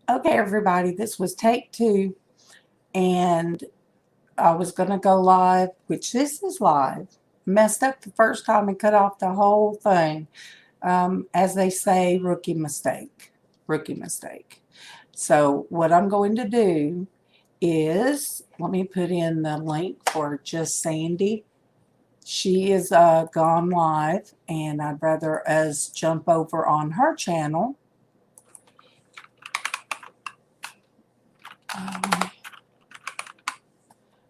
Okay, everybody, this was take two, and I was going to go live, which this is live. Messed up the first time and cut off the whole thing. As they say, rookie mistake. Rookie mistake. So, what I'm going to do is let me put in the link for Just Sandy. She is gone live, and I'd rather us jump over on her channel.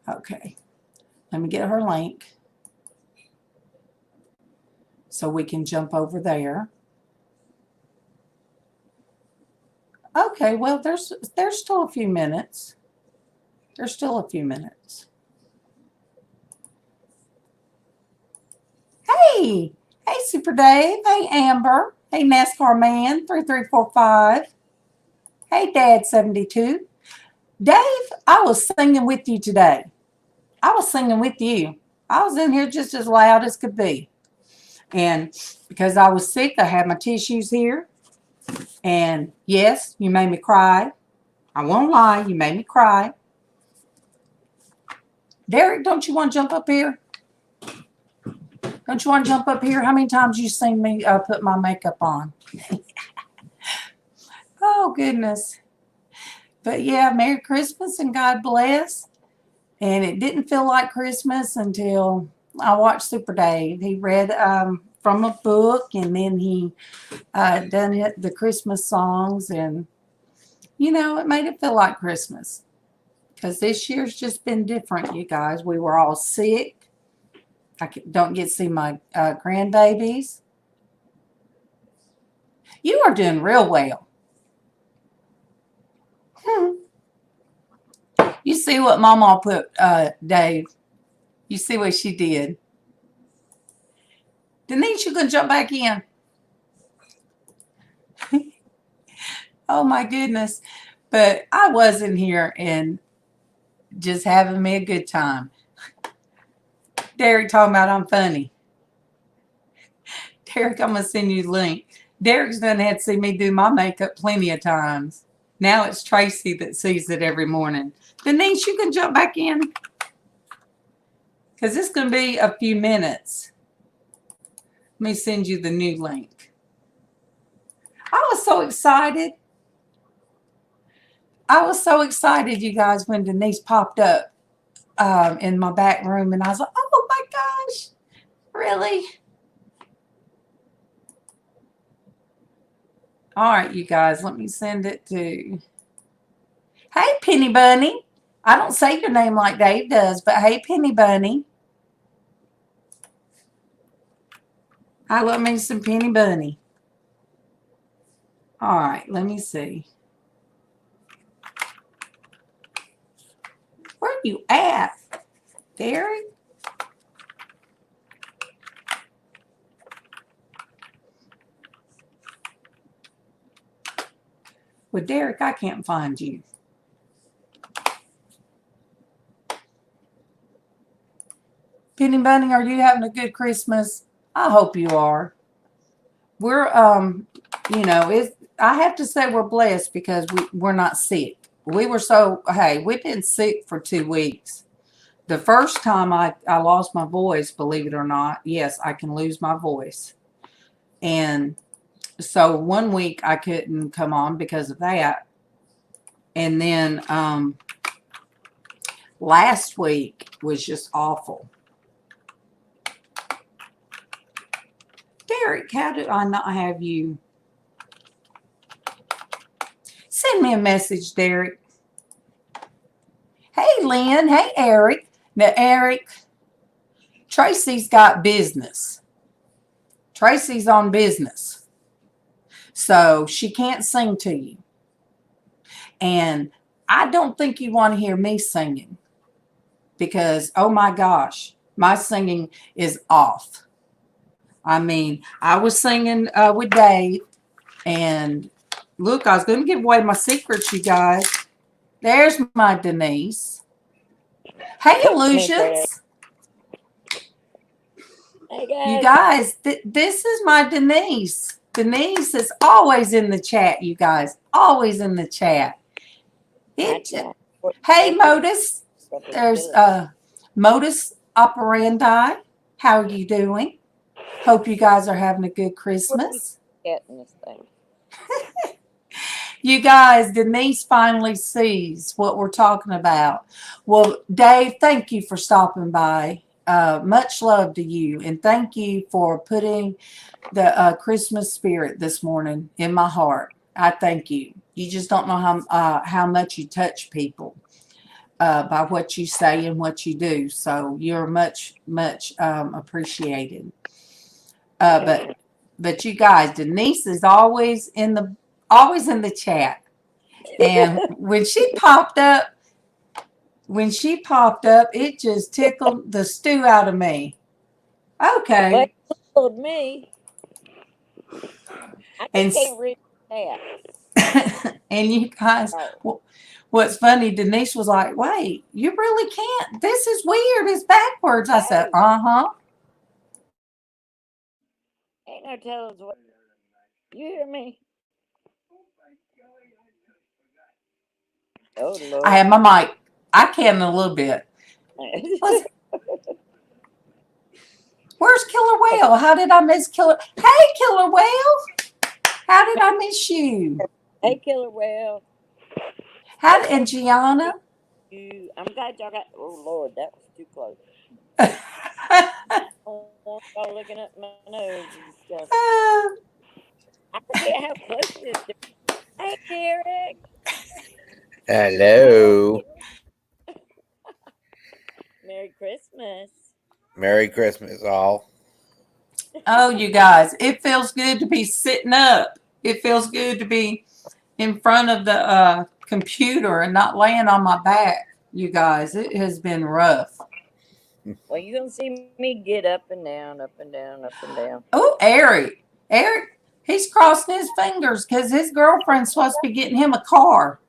Okay, let me get her link so we can jump over there. Okay, well, there's still a few minutes. There's still a few minutes. Hey, hey, Super Dave. Hey, Amber. Hey, NASCAR Man 3345. Hey, Dad 72. Dave, I was singing with you today. I was singing with you. I was in here just as loud as could be. And because I was sick, I had my tissues here. And yes, you made me cry. I won't lie, you made me cry. Derek, don't you want to jump up here? Don't you want to jump up here? How many times you seen me put my makeup on? Oh, goodness. But yeah, Merry Christmas and God bless. And it didn't feel like Christmas until I watched Super Dave. He read from a book, and then he done the Christmas songs, and you know, it made it feel like Christmas. Because this year's just been different, you guys. We were all sick. I don't get to see my grandbabies. You are doing real well. You see what Mama put, Dave? You see what she did? Denise, you gonna jump back in? Oh my goodness! But I was in here and just having me a good time. Derek talking about I'm funny. Derek, I'm gonna send you the link. Derek's done had to see me do my makeup plenty of times. Now it's Tracy that sees it every morning. Denise, you can jump back in because it's going to be a few minutes. Let me send you the new link. I was so excited. I was so excited, you guys, when Denise popped up in my back room, and I was like, oh my gosh, really? All right, you guys, let me send it to... Hey, Penny Bunny. I don't say your name like Dave does, but hey, Penny Bunny. I love me some Penny Bunny. All right, let me see. Where are you at, Derek? Well, Derek, I can't find you. Penny Bunny, are you having a good Christmas? I hope you are. We're, you know, I have to say we're blessed because we're not sick. We were so, hey, we've been sick for 2 weeks. The first time I lost my voice, believe it or not, yes, I can lose my voice. And so 1 week I couldn't come on because of that. And then last week was just awful. Derek, how do I not have you? Send me a message, Derek. Hey, Lynn. Hey, Eric. Now, Eric, Tracy's got business. Tracy's on business. So she can't sing to you. And I don't think you want to hear me singing because, oh my gosh, my singing is off. I mean, I was singing with Dave, and look, I was going to give away my secrets, you guys. There's my Denise. Hey, Illusions. Hey, guys. You guys, this is my Denise. Denise is always in the chat, you guys. Always in the chat. Hey, Modus. There's Modus Operandi. How are you doing? Hope you guys are having a good Christmas. You guys, Denise finally sees what we're talking about. Well, Dave, thank you for stopping by. Much love to you. And thank you for putting the Christmas spirit this morning in my heart. I thank you. You just don't know how much you touch people by what you say and what you do. So you're much appreciated. But you guys, Denise is always in the chat. And when she popped up, it just tickled the stew out of me. Okay. Well, it tickled me. I can't read that. And you guys, what's funny, Denise was like, wait, you really can't. This is weird. It's backwards. I said, uh-huh. Ain't no telling what. You hear me? Oh, Lord. I have my mic. I can a little bit. Where's Killer Whale? How did I miss Killer? Hey, Killer Whale. How did I miss you? Hey, Killer Whale. And Gianna? I'm glad y'all got. Oh, Lord, that was too close. Y'all looking at my nose and stuff. I forget how close it is. Hey, Derek. Hello. Merry Christmas. Merry Christmas, all. Oh, you guys, it feels good to be sitting up. It feels good to be in front of the computer and not laying on my back, you guys. It has been rough. Well, you're going to see me get up and down, up and down, up and down. Oh, Eric, he's crossing his fingers because his girlfriend's supposed to be getting him a car.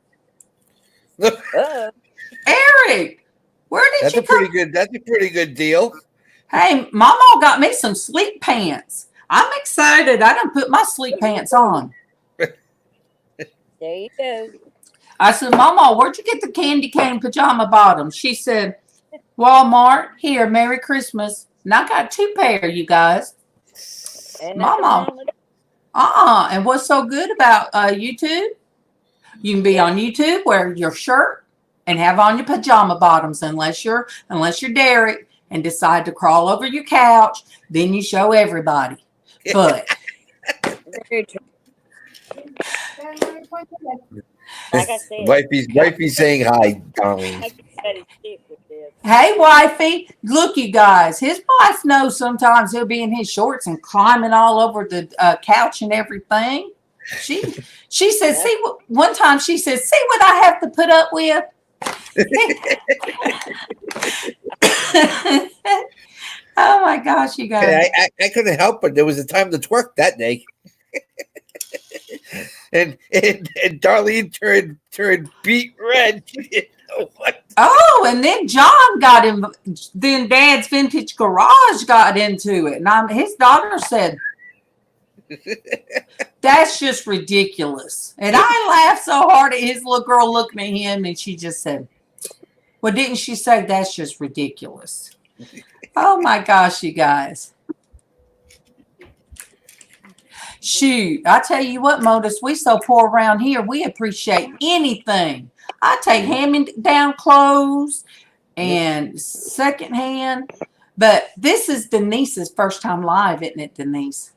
Eric, where did you come? That's a pretty good deal. Hey, Mama got me some sleep pants. I'm excited. I done put my sleep pants on. There you go. I said, Mama, where'd you get the candy cane pajama bottoms? She said, Walmart. Here, Merry Christmas. And I got 2 pair, you guys. And Mama. And what's so good about YouTube? You can be on YouTube, wear your shirt, and have on your pajama bottoms unless you're Derek and decide to crawl over your couch. Then you show everybody. But very true. Like I said, wifey's saying hi, darling. Hey, wifey. Look, you guys. His wife knows sometimes he'll be in his shorts and climbing all over the couch and everything. She says, one time she says, see what I have to put up with? Oh my gosh, you guys. Hey, I couldn't help it. There was a time to twerk that day. and Darlene turned beet red. Oh, and then John got him. Then Dad's Vintage Garage got into it. And his daughter said, that's just ridiculous. And I laughed so hard at his little girl looking at him, and she just said, well, didn't she say that's just ridiculous? Oh my gosh, you guys. Shoot, I tell you what, Modus, we so poor around here, we appreciate anything. I take hand-me-down clothes and secondhand. But this is Denise's first time live, isn't it, Denise?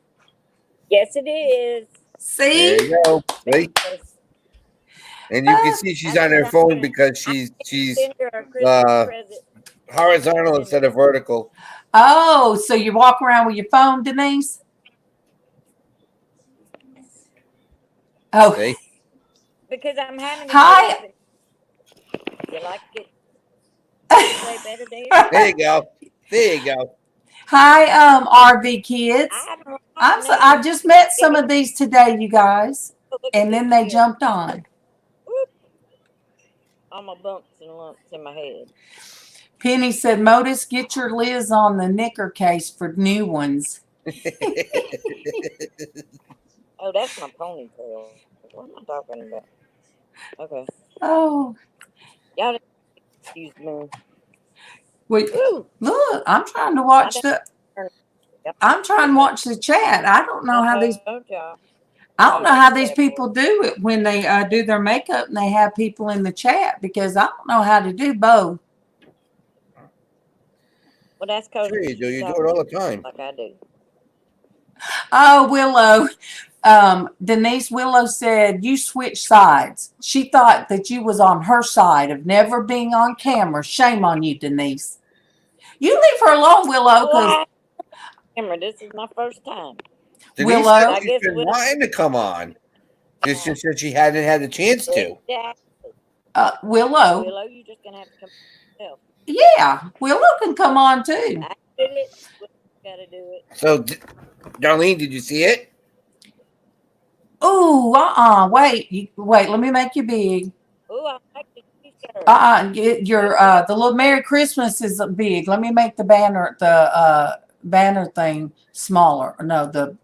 Yes, it is. See? There you go. Right? And you can see she's on her phone because she's horizontal instead of vertical. Oh, so you walk around with your phone, Denise? Oh. See? Because I'm having hi. You like it? There you go. There you go. Hi, RV kids. I just met some of these today, you guys, and then they jumped on. All my bumps and lumps in my head. Penny said, Modus, get your Liz on the knicker case for new ones. Oh, that's my ponytail. What am I talking about? Okay. Oh, Y'all excuse me. wait, Woo! look, I'm trying to I watch done the. turned y'all I'm trying to too much. watch the chat. I don't know I how these. told y'all. I don't Oh, know that's how a these bad boy. people do it when they do their makeup and they have people in the chat because I don't know how to do both. Well, that's because Sure you do. you You do talk it all the time. like I do. Oh, Willow. Denise Willow said you switched sides. She thought that you was on her side of never being on camera. Shame on you, Denise. You leave her alone, Willow, because Oh, camera. This is my first time. Denise said Willow, I she's guess been Willow. wanting to come on. Just since she hadn't had the chance to. Exactly. Willow, Willow, you just gonna have to come yourself. yeah, Willow can come on too. I did it. Willow's gotta do it. So, Darlene, did you see it? Ooh, wait, let me make you big. Ooh, I like the t-shirt. Your the little Merry Christmas is big. Let me make the banner thing smaller. No, the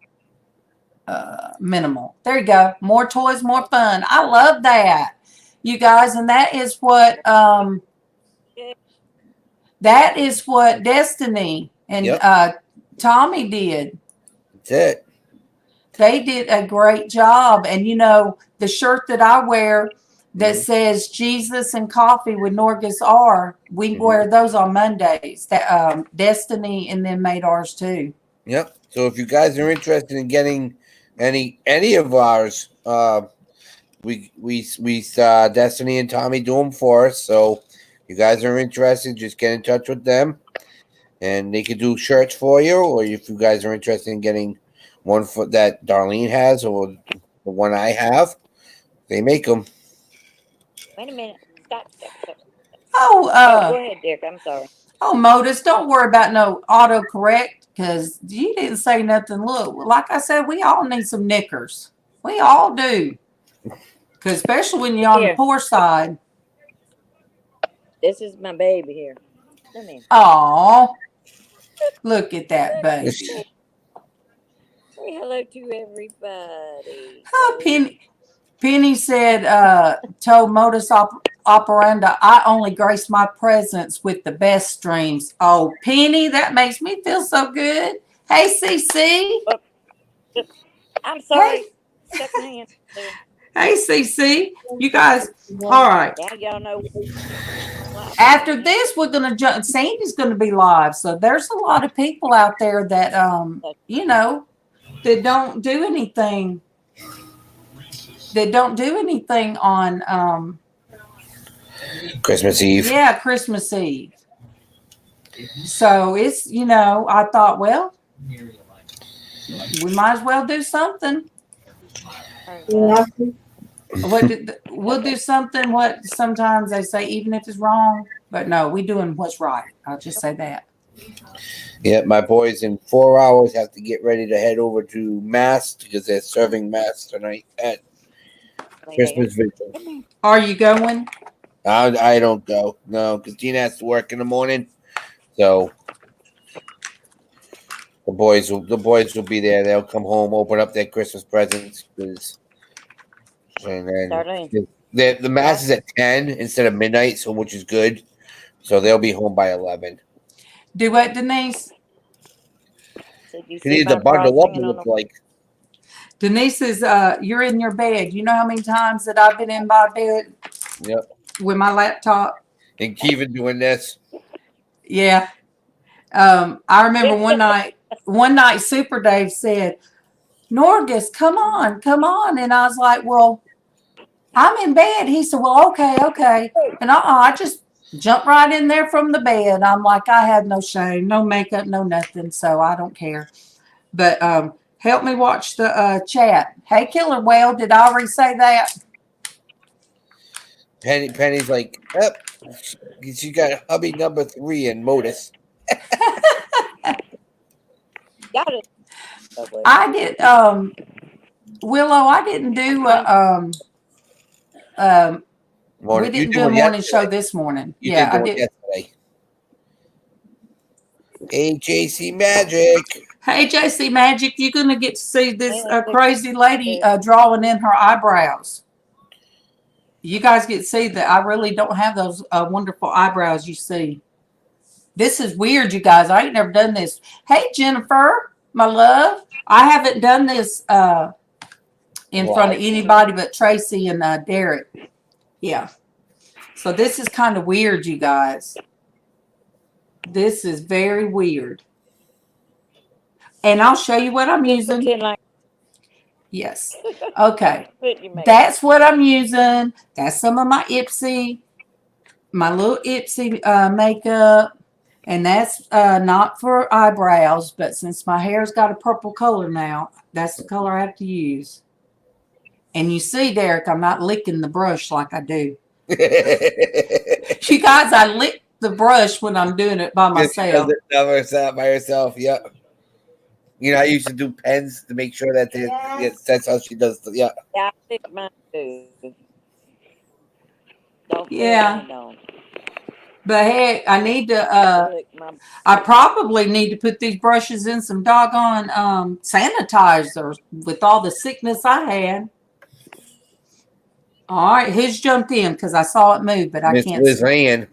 minimal. There you go. More toys, more fun. I love that, you guys, and that is what Destiny and Yep. Tommy did. That's it. They did a great job. And you know, the shirt that I wear that Mhm. says Jesus and Coffee with Norgus R, we wear those on Mondays. That Destiny and then made ours too. Yep. So if you guys are interested in getting any of ours, we Destiny and Tommy do them for us. So you guys are interested, just get in touch with them, and they could do shirts for you. Or if you guys are interested in getting one for that Darlene has, or the one I have, they make them. Wait a minute. Stop. Oh, Oh, go ahead, Dick. I'm sorry. oh, Modus, don't worry about no autocorrect because you didn't say nothing. Look, like I said, we all need some knickers. We all do. Because especially when you're on the Here, poor side. this is my baby here. Come here. Aw, look at that baby. Say hello to everybody. Oh, Penny said, told Modus Operanda, I only grace my presence with the best streams. Oh, Penny, that makes me feel so good. Hey, CC. I'm Hey, sorry. Stuck my hand there. hey, CC. You guys, all right. Now y'all know live After again. this, we're gonna jump. Sandy's gonna be live, so there's a lot of people out there that you know, that don't do anything. That don't do anything on Christmas Eve. yeah, Christmas Eve. So it's, you know, I thought, well, we might as well do something. We'll do something what sometimes they say, even if it's wrong, but no, we doing what's right. I'll just say that. Yeah, my boys in 4 hours have to get ready to head over to Mass because they're serving Mass tonight at Christmas Vigil. Are you going? I don't go. No, because Gina has to work in the morning. So the boys will be there. They'll come home, open up their Christmas presents, and Darlene. then the Mass is at 10 instead of midnight, so which is good. So they'll be home by 11. Do what, Denise? So you You see need to my cross bundle up. It hanging on looks the like. Denise is you're in your bed. You know how many times that I've been in my bed Yep. with my laptop? And Kevin doing this. Yeah. I remember one night Super Dave said, Norgus, come on. And I was like, well, I'm in bed. He said, well, okay. And I just jumped right in there from the bed. I'm like, I had no shame, no makeup, no nothing. So I don't care. But help me watch the chat. Hey, Killer Whale, did I already say that? Penny's like, yep. She got hubby number 3 in Modus. Got it. I did Willow, I didn't do we didn't do a morning show this morning. You Yeah, did I do did. it yesterday. AJC Magic. Hey, JC Magic, you're going to get to see this Man, look crazy lady good. drawing in her eyebrows. You guys get to see that I really don't have those wonderful eyebrows you see. This is weird, you guys. I ain't never done this. Hey, Jennifer, my love. I haven't done this in front of anybody but Tracy and Derek. Yeah. So this is kind of weird, you guys. This is very weird. And I'll show you what I'm using. Pretend like Yes. Okay. put your makeup. That's what I'm using. That's some of my Ipsy, my little Ipsy makeup. And that's not for eyebrows, but since my hair's got a purple color now, that's the color I have to use. And you see, Derek, I'm not licking the brush like I do. You guys, I lick the brush when I'm doing it by myself. By herself, yeah. You know, I used to do pens to make sure that that's how she does. Yeah. Yeah, I think mine too. Don't Yeah. say don't. But hey, I need to, Look, my I probably need to put these brushes in some doggone sanitizer with all the sickness I had. All right, who's jumped in? Because I saw it move, but I Miss can't Liz see. Ann.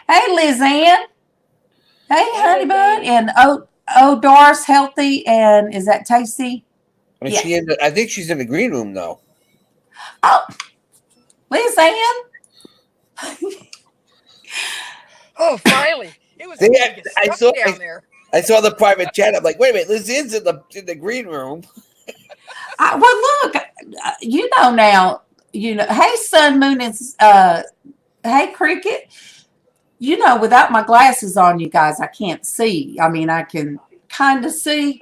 Hey, Liz Ann. Hey, honey Liz bun. Ann. And Doris Healthy. And is that Tasty? Is Yeah. she in I think she's in the green room though. Oh, Liz Ann. Oh, finally! It was See, getting I stuck saw- down there. I saw the private chat. I'm like, wait a minute, Liz Ann's in the green room. Well, look, you know now, you know, hey, Sun Moon is, hey, Cricket, you know, without my glasses on, you guys, I can't see. I mean, I can kind of see.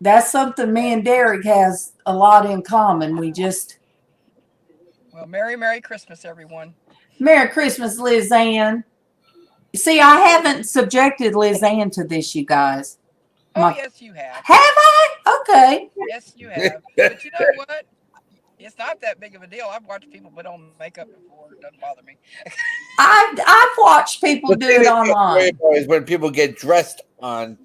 That's something me and Derek has a lot in common. We just, Well, Merry Christmas, everyone. Merry Christmas, Liz Ann. See, I haven't subjected Liz Ann to this, you guys. Oh, My- yes, you have. Have I? Okay. Yes, you have. But you know what? It's not that big of a deal. I've watched people put on makeup before. It doesn't bother me. I've watched people The do thing it that's so online. great about it is when people get dressed on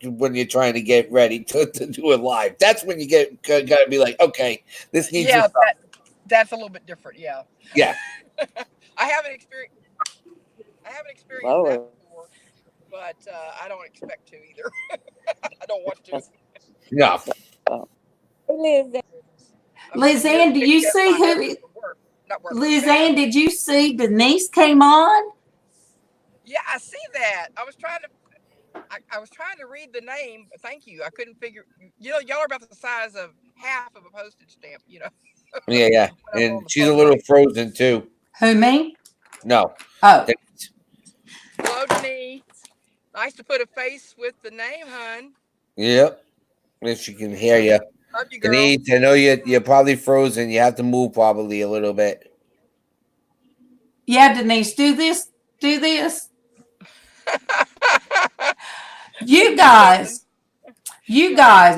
when you're trying to get ready to do it live. That's when you gotta be like, okay, this needs Yeah, to stop. that's a little bit different. Yeah. Yeah. I haven't experienced Lower. that before, but I don't expect to either. I don't want to. No. Liz Ann. Liz Ann, do you see who? Not working. Liz Ann, did you see Denise came on? Yeah, I see that. I was trying to read the name. Thank you. I couldn't figure. You know, y'all are about the size of half of a postage stamp. You know. Yeah. When I'm on And the she's a phone. little frozen too. Who, me? No. Oh, Hello, Denise. Nice to put a face with the name, hun. Yep. If she can hear you. Love you, girl. Denise, I know you're probably frozen. You have to move probably a little bit. yeah, Denise, do this. Do this. You guys,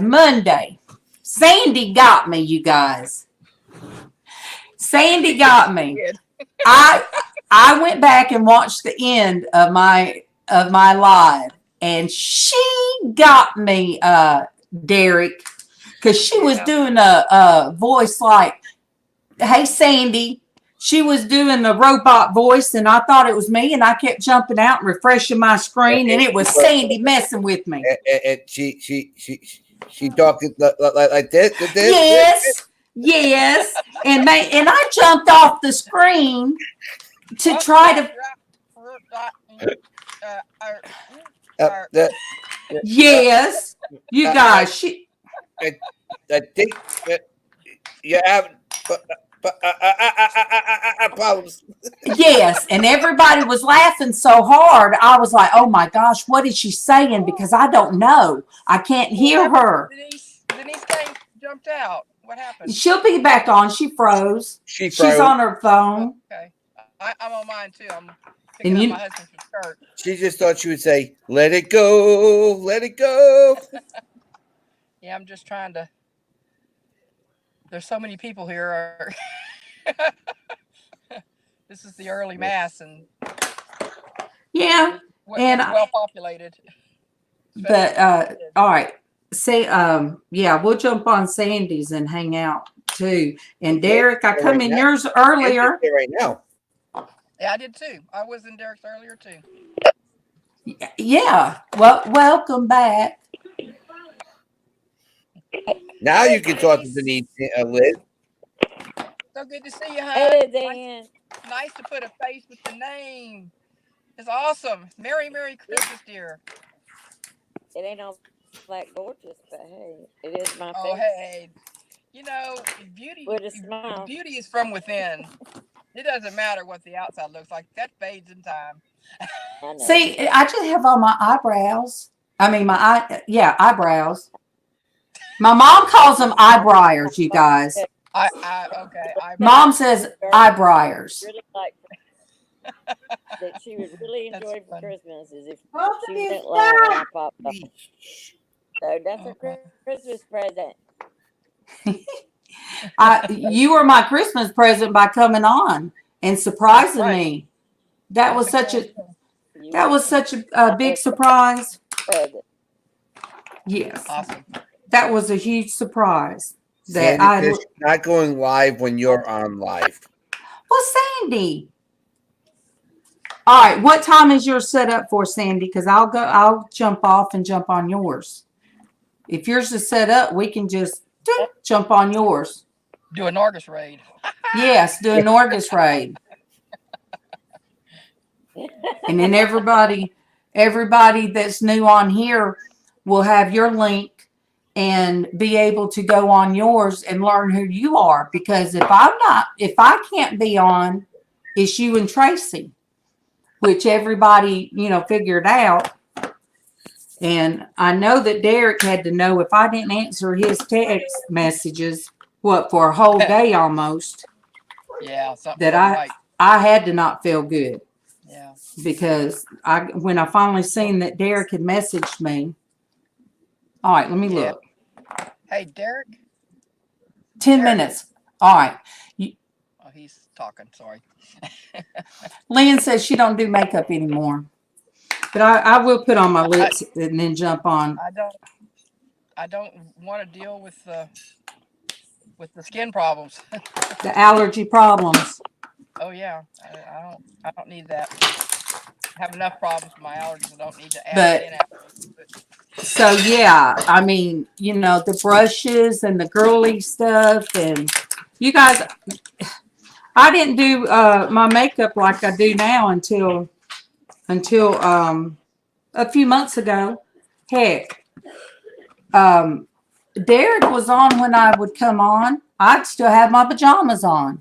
Monday. Sandy got me, you guys. Sandy got me. I went back and watched the end of my live, and she got me, Derek, because she was doing a voice like, "Hey, Sandy." She was doing the robot voice, and I thought it was me, and I kept jumping out and refreshing my screen, and it was Sandy messing with me. And she talking like this. Yes, and I jumped off the screen to try to. Yes, you guys. I think you have problems. Yes, and everybody was laughing so hard. I was like, "Oh my gosh, what is she saying?" Because I don't know. I can't hear her. Denise jumped out. What happened? She'll be back on. She froze. She She's froze. on her phone. Okay. I'm on mine too. I'm picking up my husband's shirt. She just thought she would say, "Let it go, let it go." Yeah, I'm just trying to. There's so many people here. This is the early mass, and Yeah, it's well populated. But all right. Say yeah, we'll jump on Sandy's and hang out too. And Derek, I come in yours earlier. Right now. Yeah, I did too. I was in Derek's earlier too. Yeah. Well, welcome back. Now you can talk to Denise, Liz. So good to see you, hon. Hey, Dan. Nice to put a face with the name. It's awesome. Merry Christmas, dear. It ain't all that gorgeous, but hey, it is my Oh, face hey. You know, with a smile. beauty is from within. It doesn't matter what the outside looks like. That fades in time. I know. See, I just have on my eyebrows. I mean, eyebrows. My mom calls them eyebriars, you guys. Okay. Mom says eyebriars. Really like that she would really enjoy for funny. Christmas is if she went live and I popped up. So that's her Christmas present. You were my Christmas present by coming on and surprising me. That was such a big surprise. Present. Yes. Awesome. That was a huge surprise. That Sandy says she's not going live when you're on live. Well, Sandy. All right, what time is yours set up for, Sandy? Because I'll jump off and jump on yours. If yours is set up, we can just jump on yours. Do a Norgus raid. Yes, do a Norgus raid. And then everybody that's new on here will have your link and be able to go on yours and learn who you are. Because if I can't be on, it's you and Tracy, which everybody, figured out. And I know that Derek had to know if I didn't answer his text messages, for a whole day almost. Yeah, something that right. I had to not feel good. Yeah. Because when I finally seen that Derek had messaged me. All right, let me look. Hey, Derek. 10 minutes. All right. Oh, he's talking. Sorry. Lynn says she don't do makeup anymore. But I will put on my lips and then jump on. I don't want to deal with the skin problems. The allergy problems. Oh yeah, I don't need that. I have enough problems with my allergies. I don't need to add skin allergies. So yeah, I mean, the brushes and the girly stuff, and you guys, I didn't do my makeup like I do now until a few months ago. Heck, Derek was on when I would come on. I'd still have my pajamas on.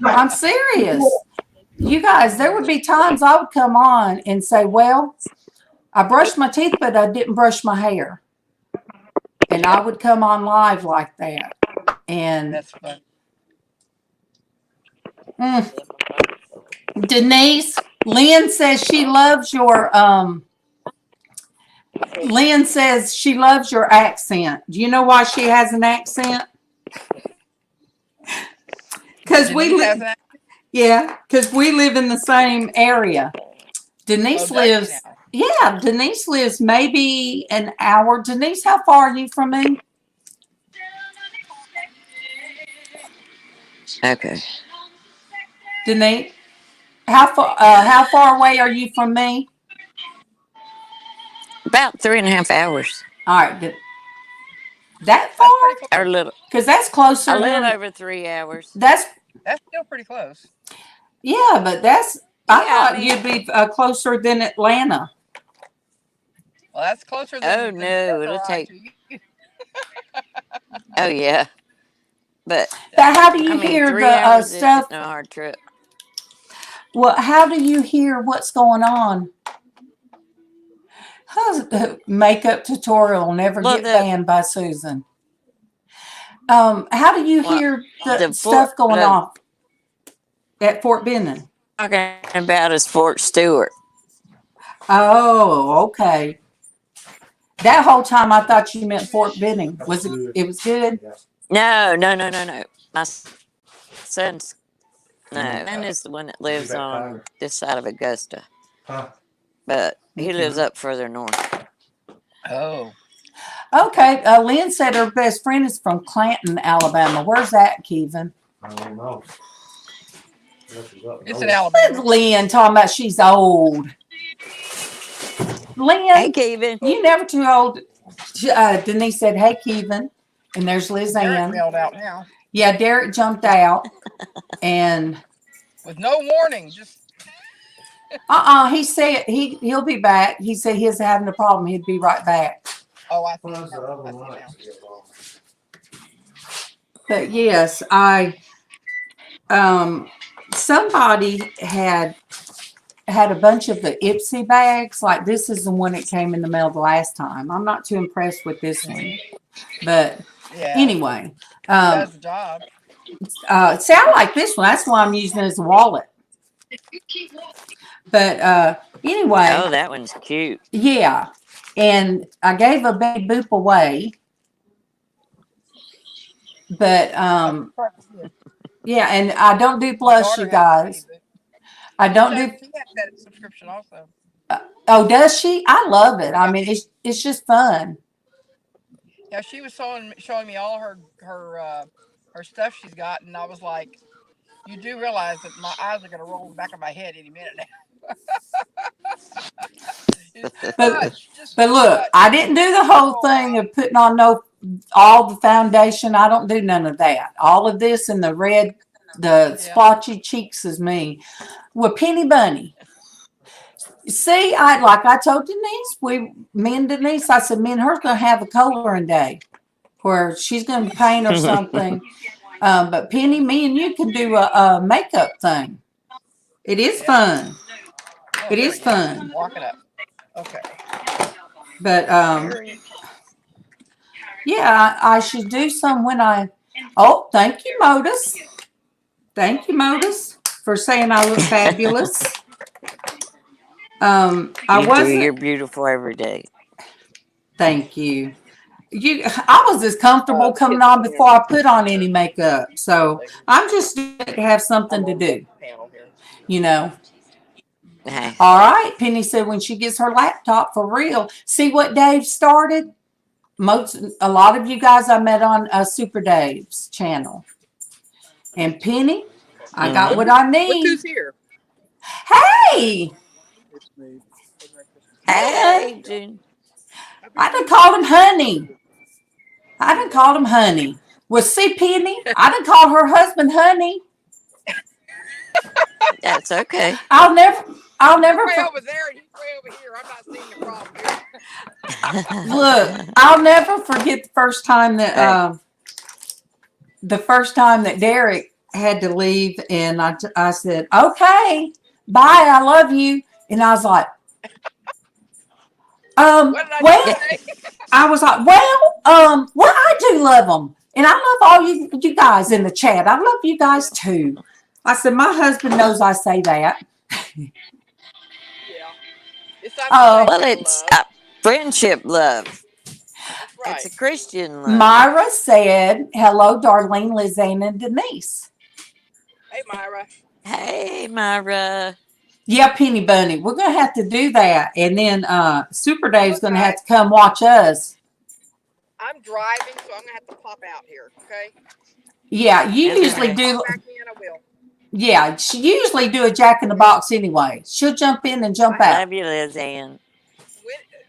I'm serious. You guys, there would be times I would come on and say, well, I brushed my teeth, but I didn't brush my hair. And I would come on live like that. And that's fun. Denise, Lynn says she loves your accent. Do you know why she has an accent? Because we live in the same area. Denise lives maybe an hour. Denise, how far are you from me? Okay. Denise, how far away are you from me? About 3.5 hours. All right. That far? Or a little. Because that's closer. A little over 3 hours. That's still pretty close. Yeah, but I thought you'd be closer than Atlanta. Well, that's closer than. Oh no, it'll take. Oh yeah, but how do you hear the stuff? No hard trip. Well, how do you hear what's going on? Makeup tutorial never get banned by Susan. How do you hear the stuff going off at Fort Benning? Talking about is Fort Stewart. Oh, okay. That whole time I thought you meant Fort Benning. Was it? It was good. No. My son's. No, Ben is the one that lives on this side of Augusta. Huh? but he Okay. lives up further north. Oh. Okay. Lynn said her best friend is from Clanton, Alabama. Where's that, Kevin? I don't know. It's in With Alabama. Lynn talking about she's old. Lynn, Hey, Kevin. you never too old. Denise said, "Hey, Kevin," and there's Liz Derek Ann. bailed out now Yeah, Derek jumped out, and with no warning. Just he said he'll be back. He said he's having a problem. He'd be right back. oh, I see it now. I see it now. But yes, somebody had a bunch of the Ipsy bags. Like this is the one that came in the mail the last time. I'm not too impressed with this one, but Yeah. anyway, Does the job. it sound like this one. That's why I'm using it as a wallet. But anyway, Oh, that one's cute. yeah, and I gave a baby boop away, but yeah, and I don't do My blush, daughter you has guys. a baby. I don't She do. has that subscription also. Oh, does she? I love it. I mean, it's just fun. Yeah, she was showing me all her stuff she's got, and I was like, "You do realize that my eyes are going to roll in the back of my head any minute now." It's too much. Just But too look, much. I didn't do the whole thing of putting on all the foundation. I don't do none of that. All of this and the red, the splotchy cheeks is me. With Penny Bunny. See, I told Denise, me and Denise, I said, me and her's gonna have a coloring day where she's gonna paint or something. But Penny, me and you can do a makeup thing. It is fun. Oh, It there is we go. fun. Walk it up. Okay. But Very- yeah, I should do some when I. Oh, thank you, Modus. Thank you, Modus, for saying I look fabulous. I You do. wasn't. You're beautiful every day. Thank you. I was as comfortable coming on before I put on any makeup. So I'm just doing it to have something to do, panel here. you know. Hey. All right. Penny said when she gets her laptop for real. See what Dave started? A lot of you guys I met on Super Dave's channel. And Penny, I got what I Look need. who's here. Hey! It's me. Hey, June. I done called him honey. I done called him honey. Well, see, Penny, I done called her husband honey. That's okay. I'll never. Way over there, and he's way over here. I'm not seeing the problem here. Look, I'll never forget the first time that Derek had to leave, and I said, "Okay, bye, I love you," and I was like, What did I well, say? I was like, well, I do love them, and I love all you guys in the chat. I love you guys too. I said, my husband knows I say that. Yeah. It's not the same Well, kind of it's love. friendship love. That's right. It's a Christian love. Myra said, hello, Darlene, Lizanne, and Denise. Hey, Myra. Hey, Myra. Yeah, Penny Bunny. We're going to have to do that. And then Super Dave's going to have to come watch us. I'm driving, so I'm going to have to pop out here, okay? Yeah, you That's usually right. do. Back in, I will. Yeah, she usually do a Jack in the Box anyway. She'll jump in and jump out. Love you, Liz Ann.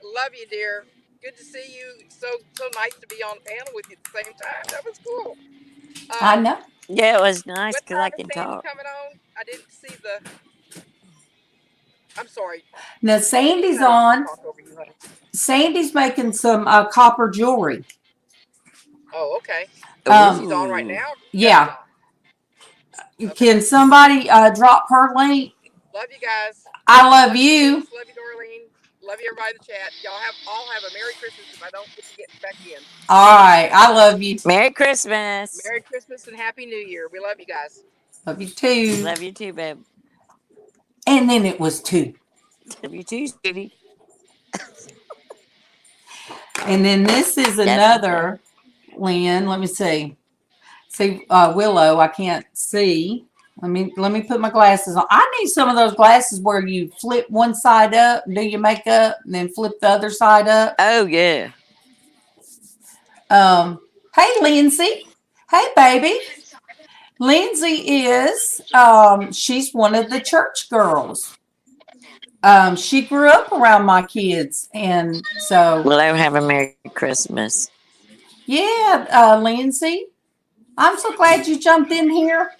Love you, dear. Good to see you. So nice to be on the panel with you at the same time. That was cool. I know. Yeah, it was nice What because time I is can Sandy talk. coming on? I didn't see the. I'm sorry. Now, Sandy's on. Sandy's making some copper jewelry. Oh, okay. She's on right now? Yeah. Okay. Can somebody drop her link? Love you guys. I love you. Love you, Dorleen. Love you, everybody in the chat. Y'all all have a Merry Christmas if I don't get to get back in. All right. I love you. Merry Christmas. Merry Christmas and Happy New Year. We love you guys. Love you too. Love you too, babe. And then it was 2. Love you too, sweetie. And then this is another, Lynn. Let me see. See, Willow, I can't see. Let me put my glasses on. I need some of those glasses where you flip one side up, do your makeup, and then flip the other side up. Oh yeah. Hey, Lindsay. Hey, baby. Lindsay is she's one of the church girls. She grew up around my kids, and so Well, they have a Merry Christmas. yeah, Lindsay. I'm so glad you jumped in here.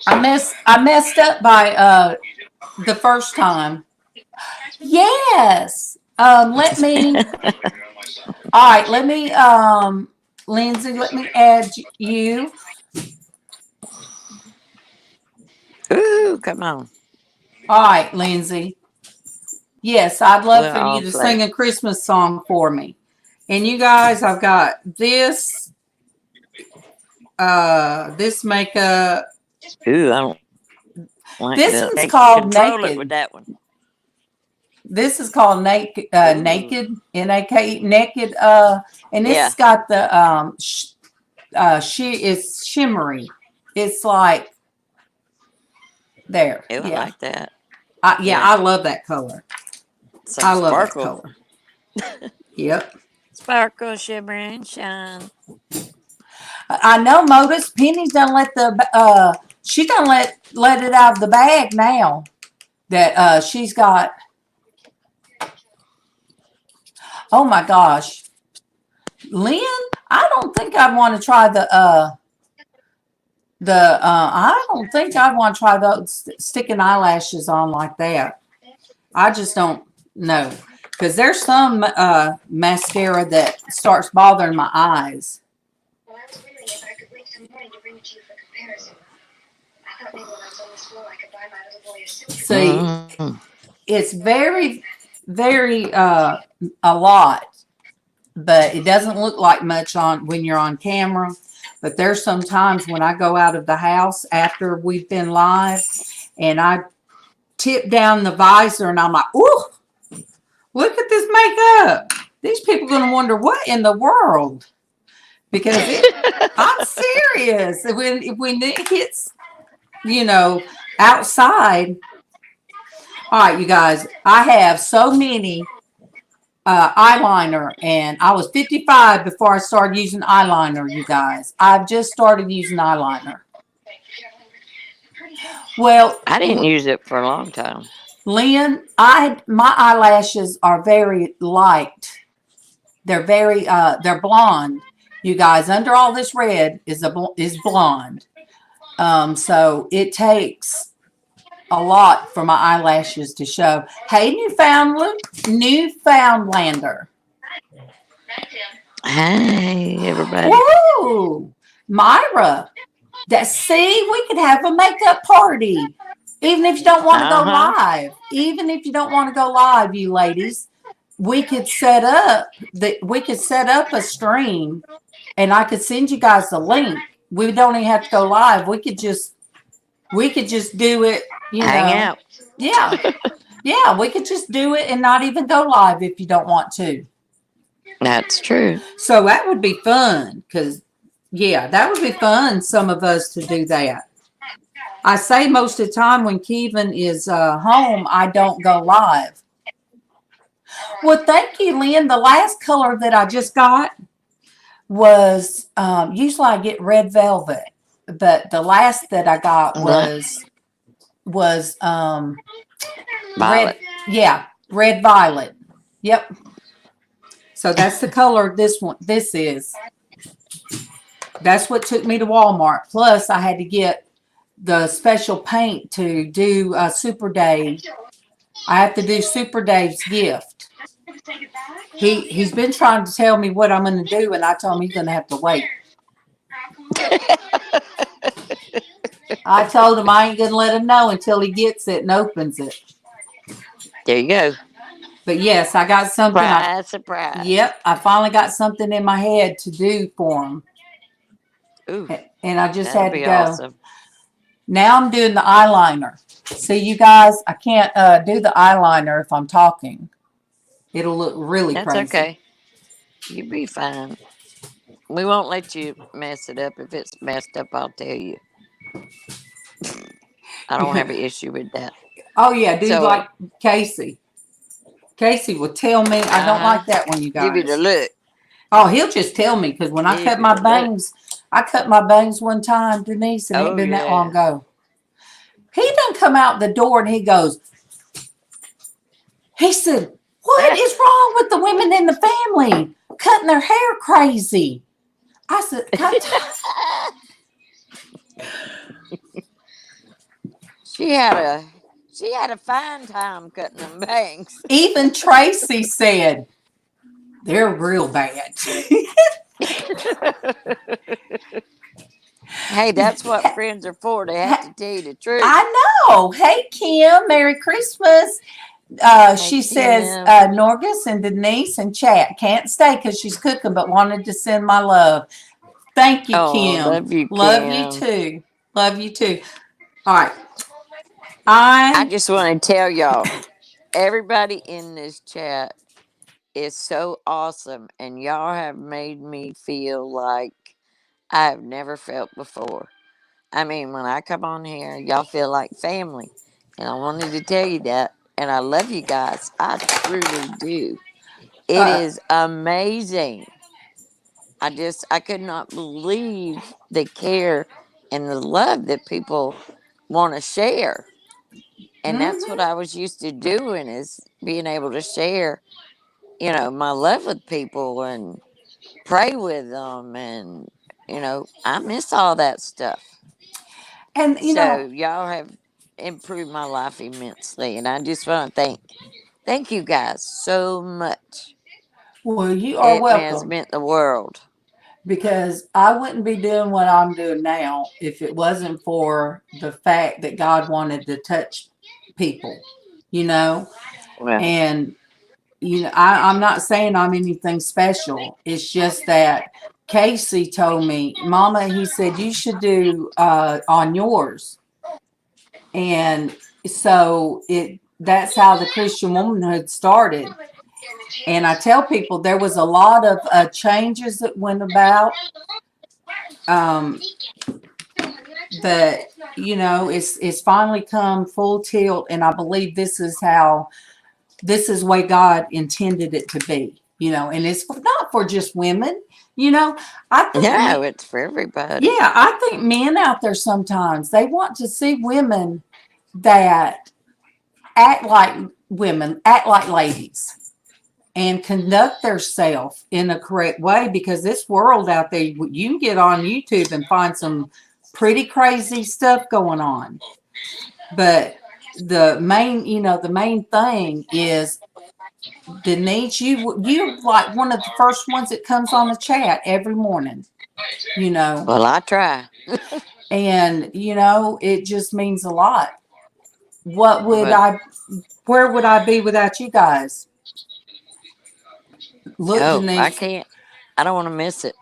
I messed up by the first time. Yes. Let me. All right. Let me. Lindsay, let me add you. Ooh, come on. All right, Lindsay. Yes, I'd love We'll for you all to play. sing a Christmas song for me. And you guys, I've got this makeup. Ooh, I don't like This that. one's Hey, called control it with Naked. that one. This is called Naked, Ooh. Naked, Naked. And this Yeah. has got the it's shimmery. It's like there. Ooh, I Yeah. like that. Yeah, Yeah. I love that color. Some I love that sparkle. color. Yep. Sparkle, shimmer, and shine. I know Modus Penny's done let she done let it out of the bag now that she's got. Oh my gosh, Lynn, I don't think I'd want to try I don't think I'd want to try those sticking eyelashes on like that. I just don't know because there's some mascara that starts bothering my eyes. Well, I was wondering if I could wait till morning to bring it to you for comparison. I thought maybe when I was on this floor I could buy my little boy a suit. See, it's very, very a lot, but it doesn't look like much on when you're on camera. But there's some times when I go out of the house after we've been live and I tip down the visor and I'm like, ooh, look at this makeup. These people are going to wonder what in the world. Because I'm serious. When it hits, outside. All right, you guys, I have so many eyeliner, and I was 55 before I started using eyeliner, you guys. I've just started using eyeliner. Well, I didn't use it for a long time. Lynn, my eyelashes are very light. They're they're blonde. You guys, under all this red is blonde. So it takes a lot for my eyelashes to show. Hey, Newfoundlander. Hey, everybody. Woo! Myra. See, we could have a makeup party. Even if you don't want to go live. Even if you don't want to go live, you ladies. We could set up a stream and I could send you guys the link. We don't even have to go live. We could just do it, Hang out. Yeah. Yeah, we could just do it and not even go live if you don't want to. That's true. So that would be fun because, yeah, that would be fun, some of us to do that. I say most of the time when Kevin is home, I don't go live. Well, thank you, Lynn. The last color that I just got was, usually I get red velvet, but the last that I got was Violet. red violet. Yep. So that's the color this is. That's what took me to Walmart. Plus, I had to get the special paint to do Super Dave. I have to do Super Dave's gift. He's been trying to tell me what I'm going to do, and I told him he's going to have to wait. I told him I ain't going to let him know until he gets it and opens it. There you go. But yes, I got something. Surprise. Yep, I finally got something in my head to do for him. Ooh, and I just that'd had to be go. awesome. Now I'm doing the eyeliner. See, you guys, I can't do the eyeliner if I'm talking. It'll look really That's crazy. okay. You'll be fine. We won't let you mess it up. If it's messed up, I'll tell you. I don't have an issue with that. Oh yeah, do So, like Casey. Casey will tell me. I don't uh huh. like that one, you Give you the guys. look. Oh, he'll just tell me because when I Give cut you my the look. bangs, I cut my bangs one time, Denise, and it ain't Oh been that long yeah. ago. He done come out the door and he goes, he said, "What is wrong with the women in the family cutting their hair crazy?" I said, she had a she had a fine time cutting them bangs. even Tracy said, "They're real bad." Hey, that's what friends are for. They have to tell you the truth. I know. Hey, Kim, Merry Christmas. Hey, She says, Kim. Norgus and Denise and Chat can't stay because she's cooking, but wanted to send my love. Thank you, Oh, Kim. love you, Love you Kim. too. Love you too. All right. I I just want to tell y'all, everybody in this chat is so awesome, and y'all have made me feel like I've never felt before. I mean, when I come on here, y'all feel like family, and I wanted to tell you that. And I love you guys. I truly do. It uh, is amazing. I could not believe the care and the love that people want to share. And that's what mhm. I was used to doing, is being able to share, my love with people and pray with them. And, I miss all that stuff. And So y'all have improved my life immensely. And I just want to thank you guys so much. well, you are It has welcome meant the world. because I wouldn't be doing what I'm doing now if it wasn't for the fact that God wanted to touch people, you know, Well, and I'm not saying I'm anything special. It's just that Casey told me, Mama, he said, you should do on yours. And so that's how the Christian womanhood started. And I tell people there was a lot of changes that went about um, that, it's finally come full tilt. And I believe this is the way God intended it to be, and it's not for just women, I no, think, it's for everybody. yeah, I think men out there sometimes they want to see women that act like women, act like ladies, and conduct themselves in a correct way because this world out there, you can get on YouTube and find some pretty crazy stuff going on. But the main thing is Denise, you're like one of the first ones that comes on the chat every morning, you know, Well, I try. and it just means a lot. What would Well, I where would I be without you guys? Look, oh, I Denise, can't. I don't want to miss it.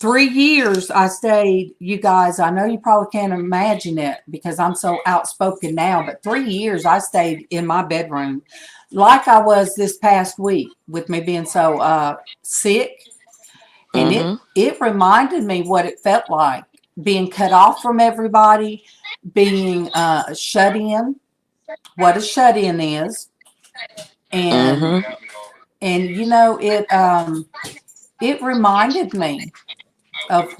3 years I stayed, you guys. I know you probably can't imagine it because I'm so outspoken now, but 3 years I stayed in my bedroom like I was this past week with me being so sick. And it Mm-hmm. it reminded me what it felt like being cut off from everybody, being shut in, what a shut in is, and Mm-hmm. it reminded me of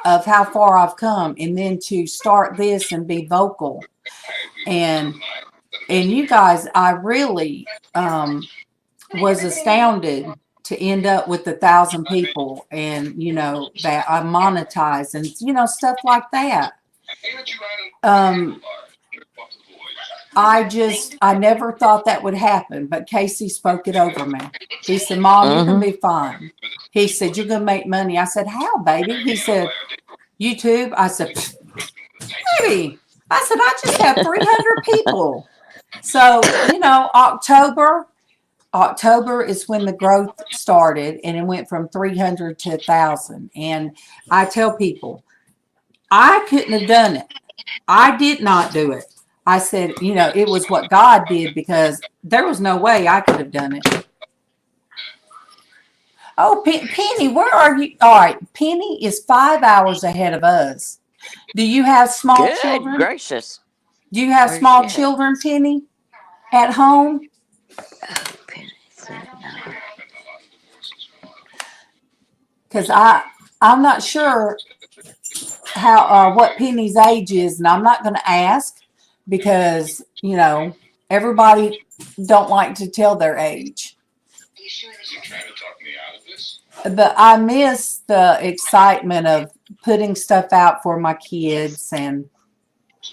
of how far I've come, and then to start this and be vocal, and you guys, I really was astounded to end up with 1,000 people, and that I monetize, and stuff like that. um I never thought that would happen, but Casey spoke it over me. He said, Mom, you're gonna Mm-hmm. be fine. He said, you're gonna make money. I said, how, baby? He said, YouTube. I said, baby, I said, I just have 300 people. So October is when the growth started, and it went from 300 to 1,000. And I tell people, I couldn't have done it. I did not do it. I said, it was what God did because there was no way I could have done it. Oh, Penny, where are you? All right, Penny is 5 hours ahead of us. Do you have small Good children? gracious. Do you have Where's she small at? children, Penny, at home? Oh, Penny said no. Because I'm not sure how what Penny's age is, and I'm not going to ask because everybody don't like to tell their age. Are you sure that you're trying to talk me out of this? But I miss the excitement of putting stuff out for my kids, and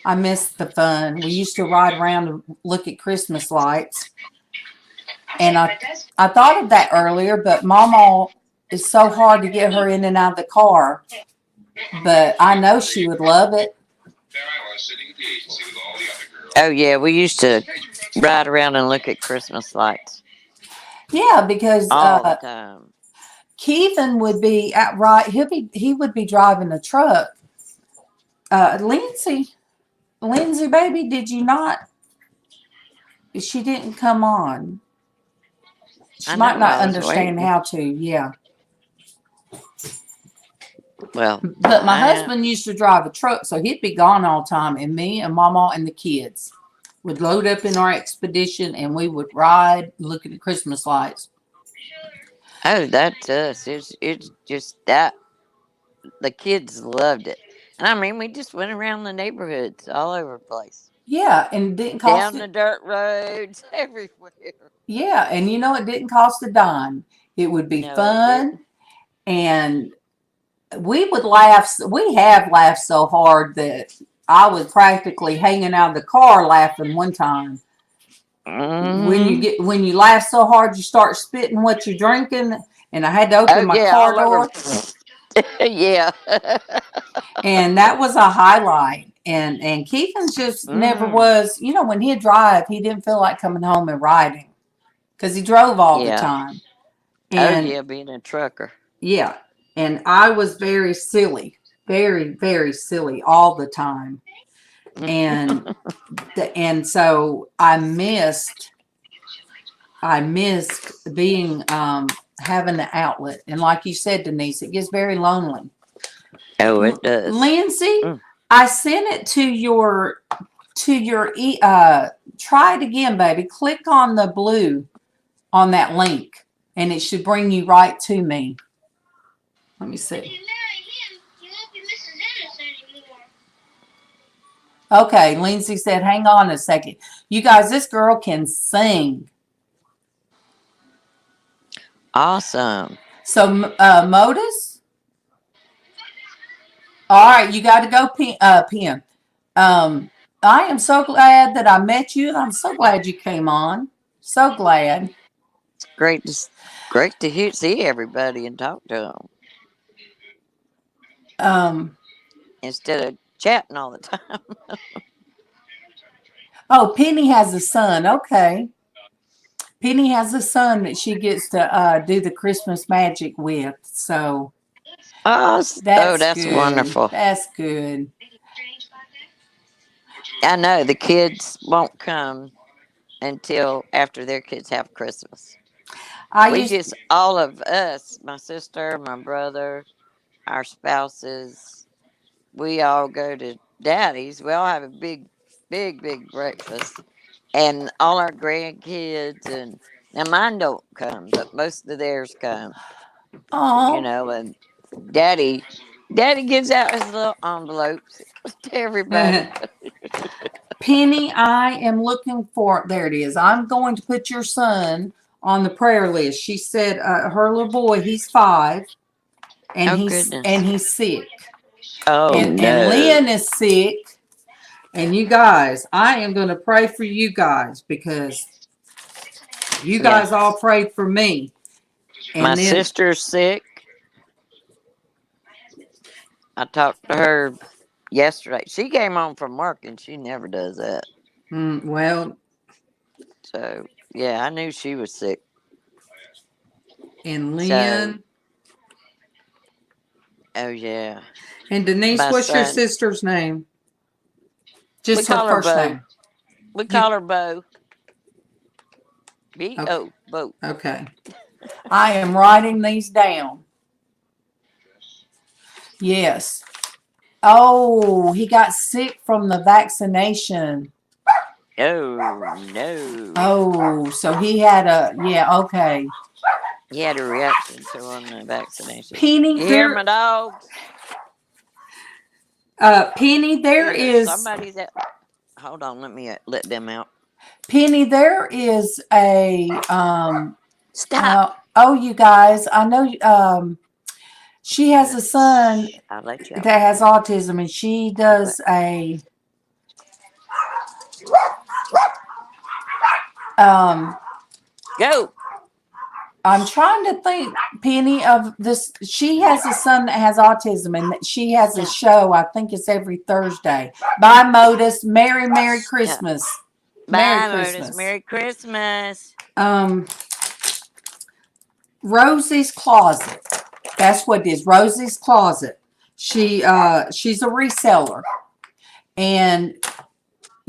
I miss the fun. We used to ride around and look at Christmas lights, I'll tell and you I what it does. I thought of that earlier, but Mama, it's so hard to get her in and out of the car. But I know she would love it. There I was, sitting at the agency with all the other girls. Oh yeah, we used to ride around and look at Christmas lights Yeah, because all the time. Keevan would be he would be driving a truck. Lindsay, baby, did you not? She didn't come on. She I might know. not I was understand waiting. how to. Yeah. Well, But my husband used to drive a truck, so he'd be gone all the time, and me and Mama and the kids would load up in our expedition, and we would ride, look at the Christmas lights. oh, that's us. It's just that the kids loved it, and I mean, we just went around the neighborhoods all over the place, Yeah, and it didn't cost down it. the dirt roads, everywhere. Yeah, and it didn't cost a dime. It would be No, it fun, didn't. and we would laugh. We have laughed so hard that I was practically hanging out of the car laughing one time. Hmm. When you laugh so hard, you start spitting what you're drinking, and I had to open Oh my yeah, car all over. door, Yeah. and that was a highlight. And Keegan just never Hmm. was. When he'd drive, he didn't feel like coming home and riding because he drove all the Yeah. time. Oh And yeah, being a trucker. yeah, and I was very silly, very, very silly all the time. And so I missed being having an outlet. And like you said, Denise, it gets very lonely. Oh, it does. Lindsay, Mm. I sent it to your try it again, baby. Click on the blue on that link and it should bring you right to me. Let me see. If you marry him, you won't be Mrs. Ennis anymore. Okay, Lindsay said, hang on a second. You guys, this girl can sing. Awesome. So, Modus, all right, you got to go, Pim. I am so glad that I met you, and I'm so glad you came on. So glad. It's great to see everybody and talk to them Um, instead of chatting all the time. oh, Penny has a son. Okay. Penny has a son that she gets to do the Christmas magic with. So Oh, that's that's good. wonderful. That's good. Anything strange about that? I know the kids won't come until after their kids have Christmas. I We used just, all of us, my sister, my brother, our spouses, we all go to daddy's. We all have a big breakfast. And all our grandkids, and now mine don't come, but most of theirs come, oh and daddy gives out his little envelopes to everybody. Penny, I am looking for there it is. I'm going to put your son on the prayer list. She said her little boy, he's 5 and Oh he's goodness. sick. Oh And no. Lynn is sick. And you guys, I am going to pray for you guys because you Yeah. guys all prayed for me. My And then, sister's sick. I talked to her yesterday. She came home from work and she never does that. well, So yeah, I knew she was sick. and So Lynn oh yeah. and Denise, My what's your son, sister's name? we Just her call her first Bo. name. We You call her Bo. okay? Bo. Okay. I am writing these down. Yes. Oh, he got sick from the vaccination. Oh no. Oh, so he had yeah, okay. He had a reaction to on the vaccination. Penny, You hear my dogs? Penny, there Either is somebody's at. Hold on, let me let them out. Penny, there is a Stop. oh, you guys, I know she has a son Shh, I'll let you out. that has autism, and she does a Go. I'm trying to think, Penny, of this. She has a son that has autism, and she has a Stop. show. I think it's every Thursday. Bye, Modus. Merry Christmas. Bye, Merry Modus. Christmas. Merry Christmas. Rosie's Closet. That's what it is. Rosie's Closet. She's a reseller, and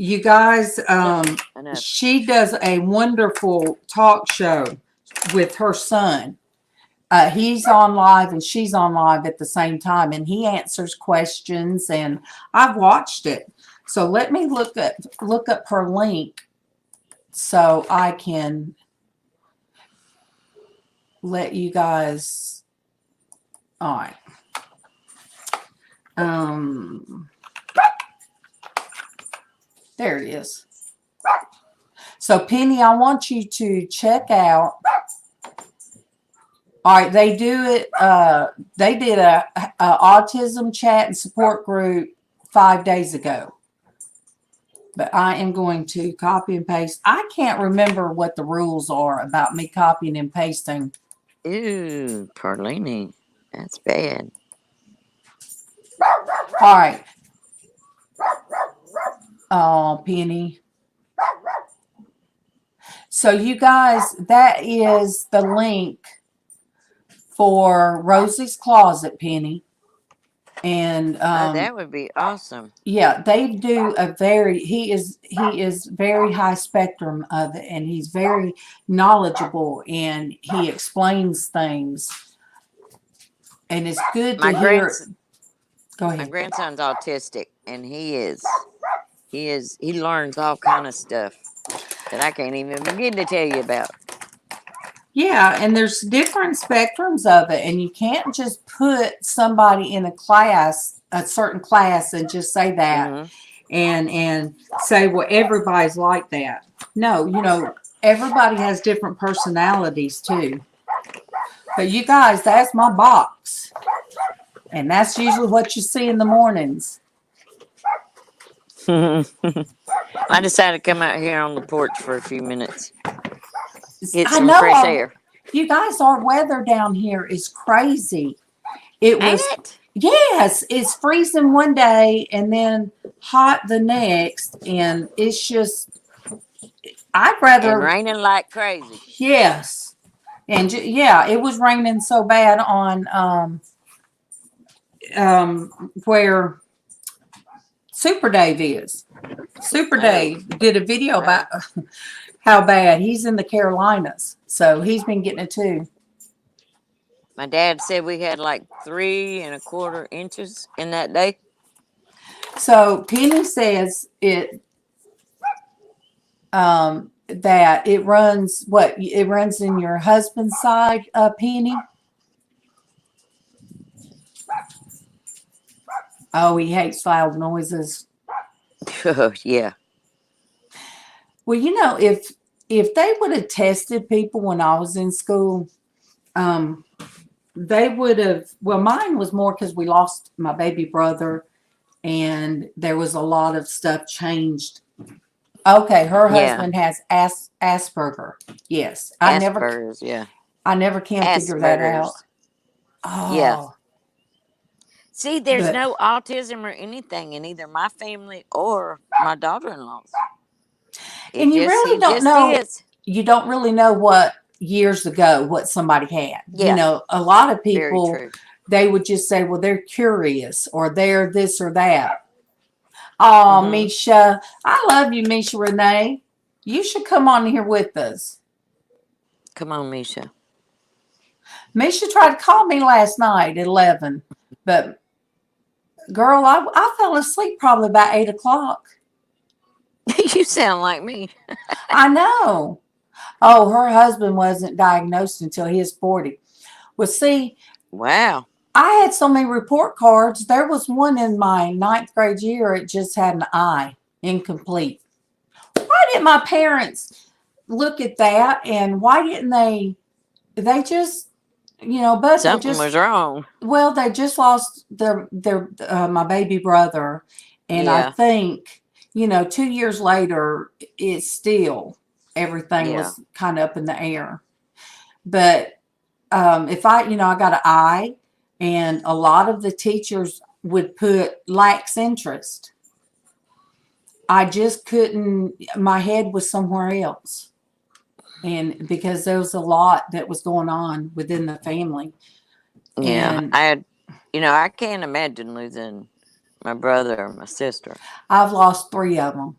you guys, Enough. she does a wonderful talk show with her son. He's on live and she's on live at the same time, and he answers questions, and I've watched it. So let me look up her link so I can let you guys. All right. There it is. So Penny, I want you to check out. All right, they do it. They did a autism chat and support group 5 days ago. But I am going to copy and paste. I can't remember what the rules are about me copying and pasting. Ooh, Perlini. That's bad. All right. Oh, Penny. So you guys, that is the link for Rosie's Closet, Penny. And That would be awesome. yeah, they do a very he is very high spectrum of it, and he's very knowledgeable, and he explains things, and it's good to hear. Go My ahead. grandson's autistic, and he learns all kind of stuff that I can't even begin to tell you about. Yeah, and there's different spectrums of it, and you can't just put somebody in a certain class, and just say that, and say, well, everybody's like that. No, everybody has different personalities too. But you guys, that's my box, and that's usually what you see in the mornings. I decided to come out here on the porch for a few minutes. Get some fresh air. You guys, our weather down here is crazy. It was, yes, it's freezing one day and then hot the next, and it's just, I'd rather. And raining like crazy. Yes, and yeah, it was raining so bad on where Super Dave is. Super Dave did a video about how bad he's in the Carolinas, so he's been getting it too. My dad said we had like 3¼ inches in that day. So Penny says that it runs in your husband's side, Penny. Oh, he hates loud noises. Yeah. Well, if they would have tested people when I was in school, they would have. Well, mine was more because we lost my baby brother, and there was a lot of stuff changed. Okay, her husband has Asperger. Yes, Asperger's, I never can figure that out. Oh, yeah. See, there's no autism or anything in either my family or my daughter-in-law's. And you really don't know. You don't really know what years ago what somebody had. Yeah. A lot of people, they would just say, well, they're curious, or they're this or that. Oh, Misha, I love you, Misha Renee. You should come on here with us. Come on, Misha. Misha tried to call me last night at 11, but girl, I fell asleep probably about 8 o'clock. You sound like me. I know. Oh, her husband wasn't diagnosed until he was 40. Well, see, Wow. I had so many report cards. There was one in my ninth grade year. It just had an I, incomplete. Why didn't my parents look at that? And why didn't they just, but they Something just, was wrong. well, they just lost their my baby brother. And I Yeah. think, 2 years later, it's still, everything Yeah. was kind of up in the air. But if I got an I, and a lot of the teachers would put lax interest. I just couldn't, my head was somewhere else. And because there was a lot that was going on within the family. Yeah. And I can't imagine losing my brother or my sister. I've lost 3 of them.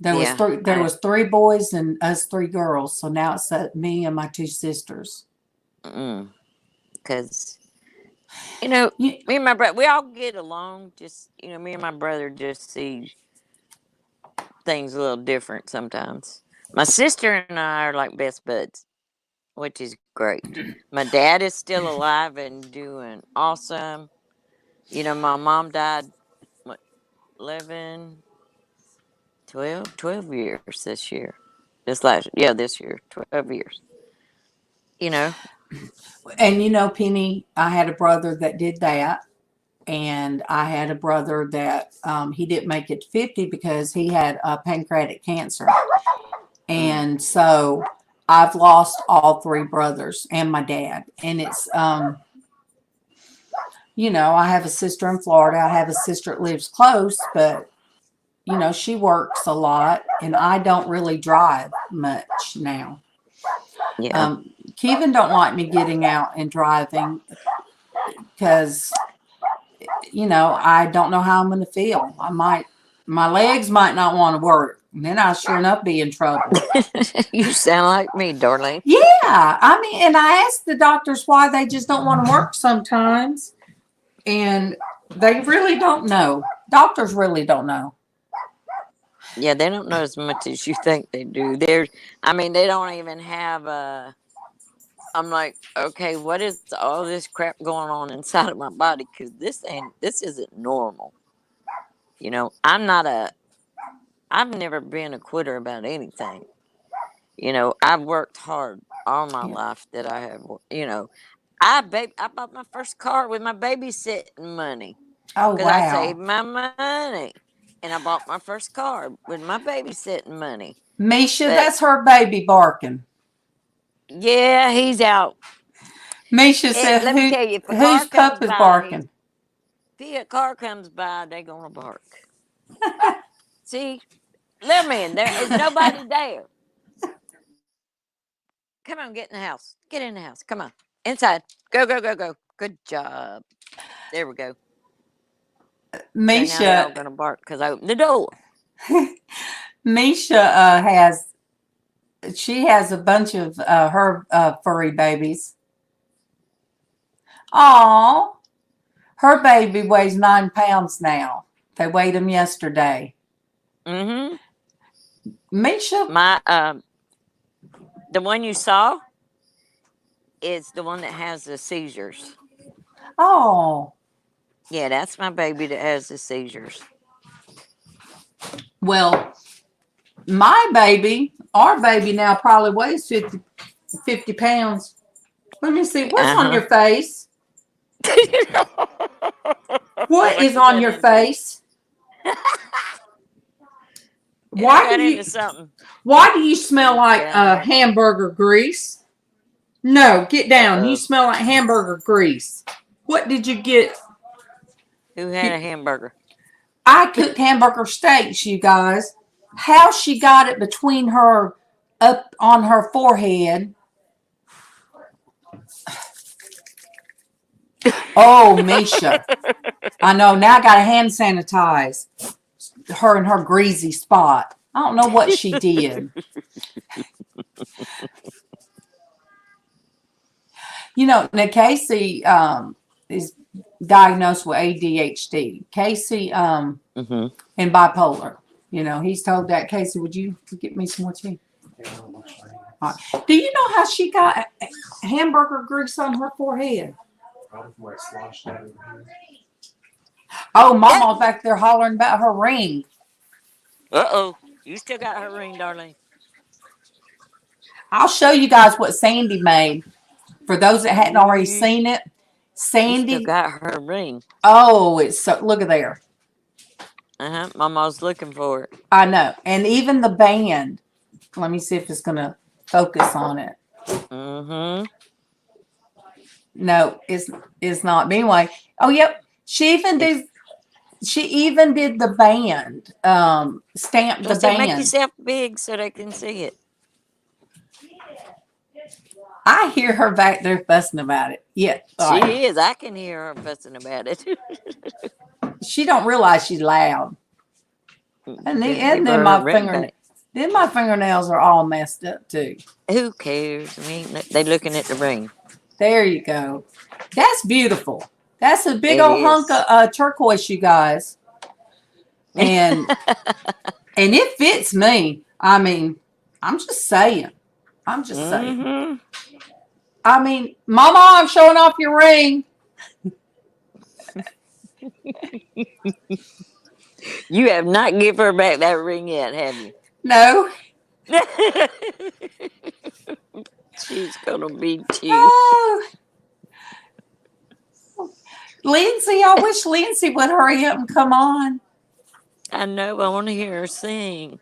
There was Yeah. three. There was 3 boys and us 3 girls. So now it's me and my 2 sisters. Because, You, me and my brother, we all get along. Just, me and my brother just see things a little different sometimes. My sister and I are like best buds, which is great. My dad is still alive and doing awesome. My mom died, what, 11, 12 years this year. This year, 12 years. You know, and Penny, I had a brother that did that. And I had a brother that he didn't make it to 50 because he had pancreatic cancer. mm, And so I've lost all 3 brothers and my dad. And it's, I have a sister in Florida. I have a sister that lives close, but, she works a lot and I don't really drive much now. yeah. Kevin don't like me getting out and driving because, I don't know how I'm going to feel. My legs might not want to work. And then I'll sure enough be in trouble. You sound like me, darling. Yeah. I mean, and I asked the doctors why they just don't want to work sometimes. And they really don't know. Doctors really don't know. Yeah, they don't know as much as you think they do. They don't even have a. I'm like, okay, what is all this crap going on inside of my body? Because this isn't normal. I've never been a quitter about anything. I've worked hard all my Yeah. life that I have. I bought my first car with my babysitting money Oh, because I wow. saved my money, and I bought my first car with my babysitting money. Misha, But that's her baby barking. yeah, he's out. Misha said, Let me tell you, if a whose car comes pup is by, barking? if a car comes by, they gonna bark. See, little man, there is nobody there. Come on, get in the house. Get in the house. Come on, inside. Go, go, go, go. Good job. There we go. So now they're all Misha, gonna bark because I opened the door. Misha she has a bunch of her furry babies. Aw, her baby weighs 9 pounds now. They weighed him yesterday. Mm-hmm. Misha, My the one you saw is the one that has the seizures. oh, Yeah, that's my baby that has the seizures. well, our baby now probably weighs 50 pounds. Let me see. What's on Uh your face? huh. What What is you on got your into? face? I Why got do into you something. why do you smell Deep like down there. hamburger grease? No, get Uh down. You oh. smell like hamburger grease. What did you get? Who had a hamburger? I cooked hamburger steaks, you guys. How she got it between her up on her forehead. Oh, Misha. I know. Now I got to hand sanitize her and her greasy spot. I don't know what she did. Now Casey is diagnosed with ADHD. Casey Mm-hmm. and bipolar. He's told that. Casey, would you get me some more tea? All right. Do you know how she got hamburger grease on her forehead? Oh, Mama's back there hollering about her ring. Uh-oh. You still got her ring, darling. I'll show you guys what Sandy made. For those that hadn't already You seen it, still Sandy. got her ring. Oh, it's so. Look at there. Uh-huh. Mama's looking for it. I know, and even the band. Let me see if it's gonna focus on it. Mm-hmm. No, it's not. But anyway, oh yep. She even did the band. Stamped the Say, make band. yourself big so they can see it. I hear her back there fussing about it. Yeah, She right. is. I can hear her fussing about it. She don't realize she's loud. And Just then give her her ring my back. fingernails are all messed up too. Who cares? I mean, they looking at the ring. There you go. That's beautiful. That's a big It old hunk is. of turquoise, you guys. And it fits me. I mean, I'm just saying. I'm just saying. Mm-hmm. I mean, Mama, I'm showing off your ring. You have not give her back that ring yet, have you? No. She's gonna beat you. Oh. Lindsay, I wish Lindsay would hurry up and come on. I know. I want to hear her sing.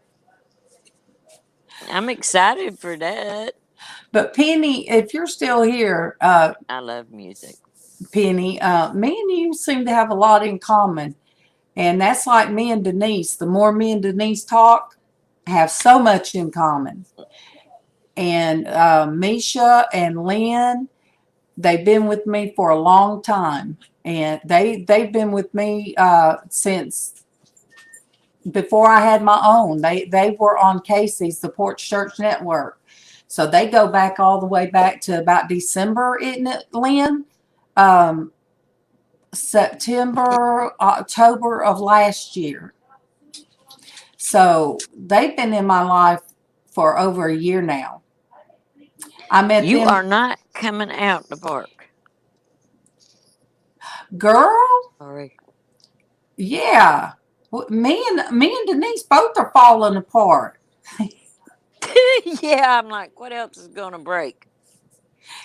I'm excited for that. But Penny, if you're still here, I love music. Penny, me and you seem to have a lot in common. And that's like me and Denise. The more me and Denise talk, have so much in common. And Misha and Lynn, they've been with me for a long time. And they've been with me since before I had my own. They were on Casey's, the Porch Church Network. So they go back all the way back to about December, isn't it, Lynn? September, October of last year. So they've been in my life for over a year now. I met You them. are not coming out the park. Girl? Sorry. Yeah. Me and Denise both are falling apart. Yeah, I'm like, what else is gonna break?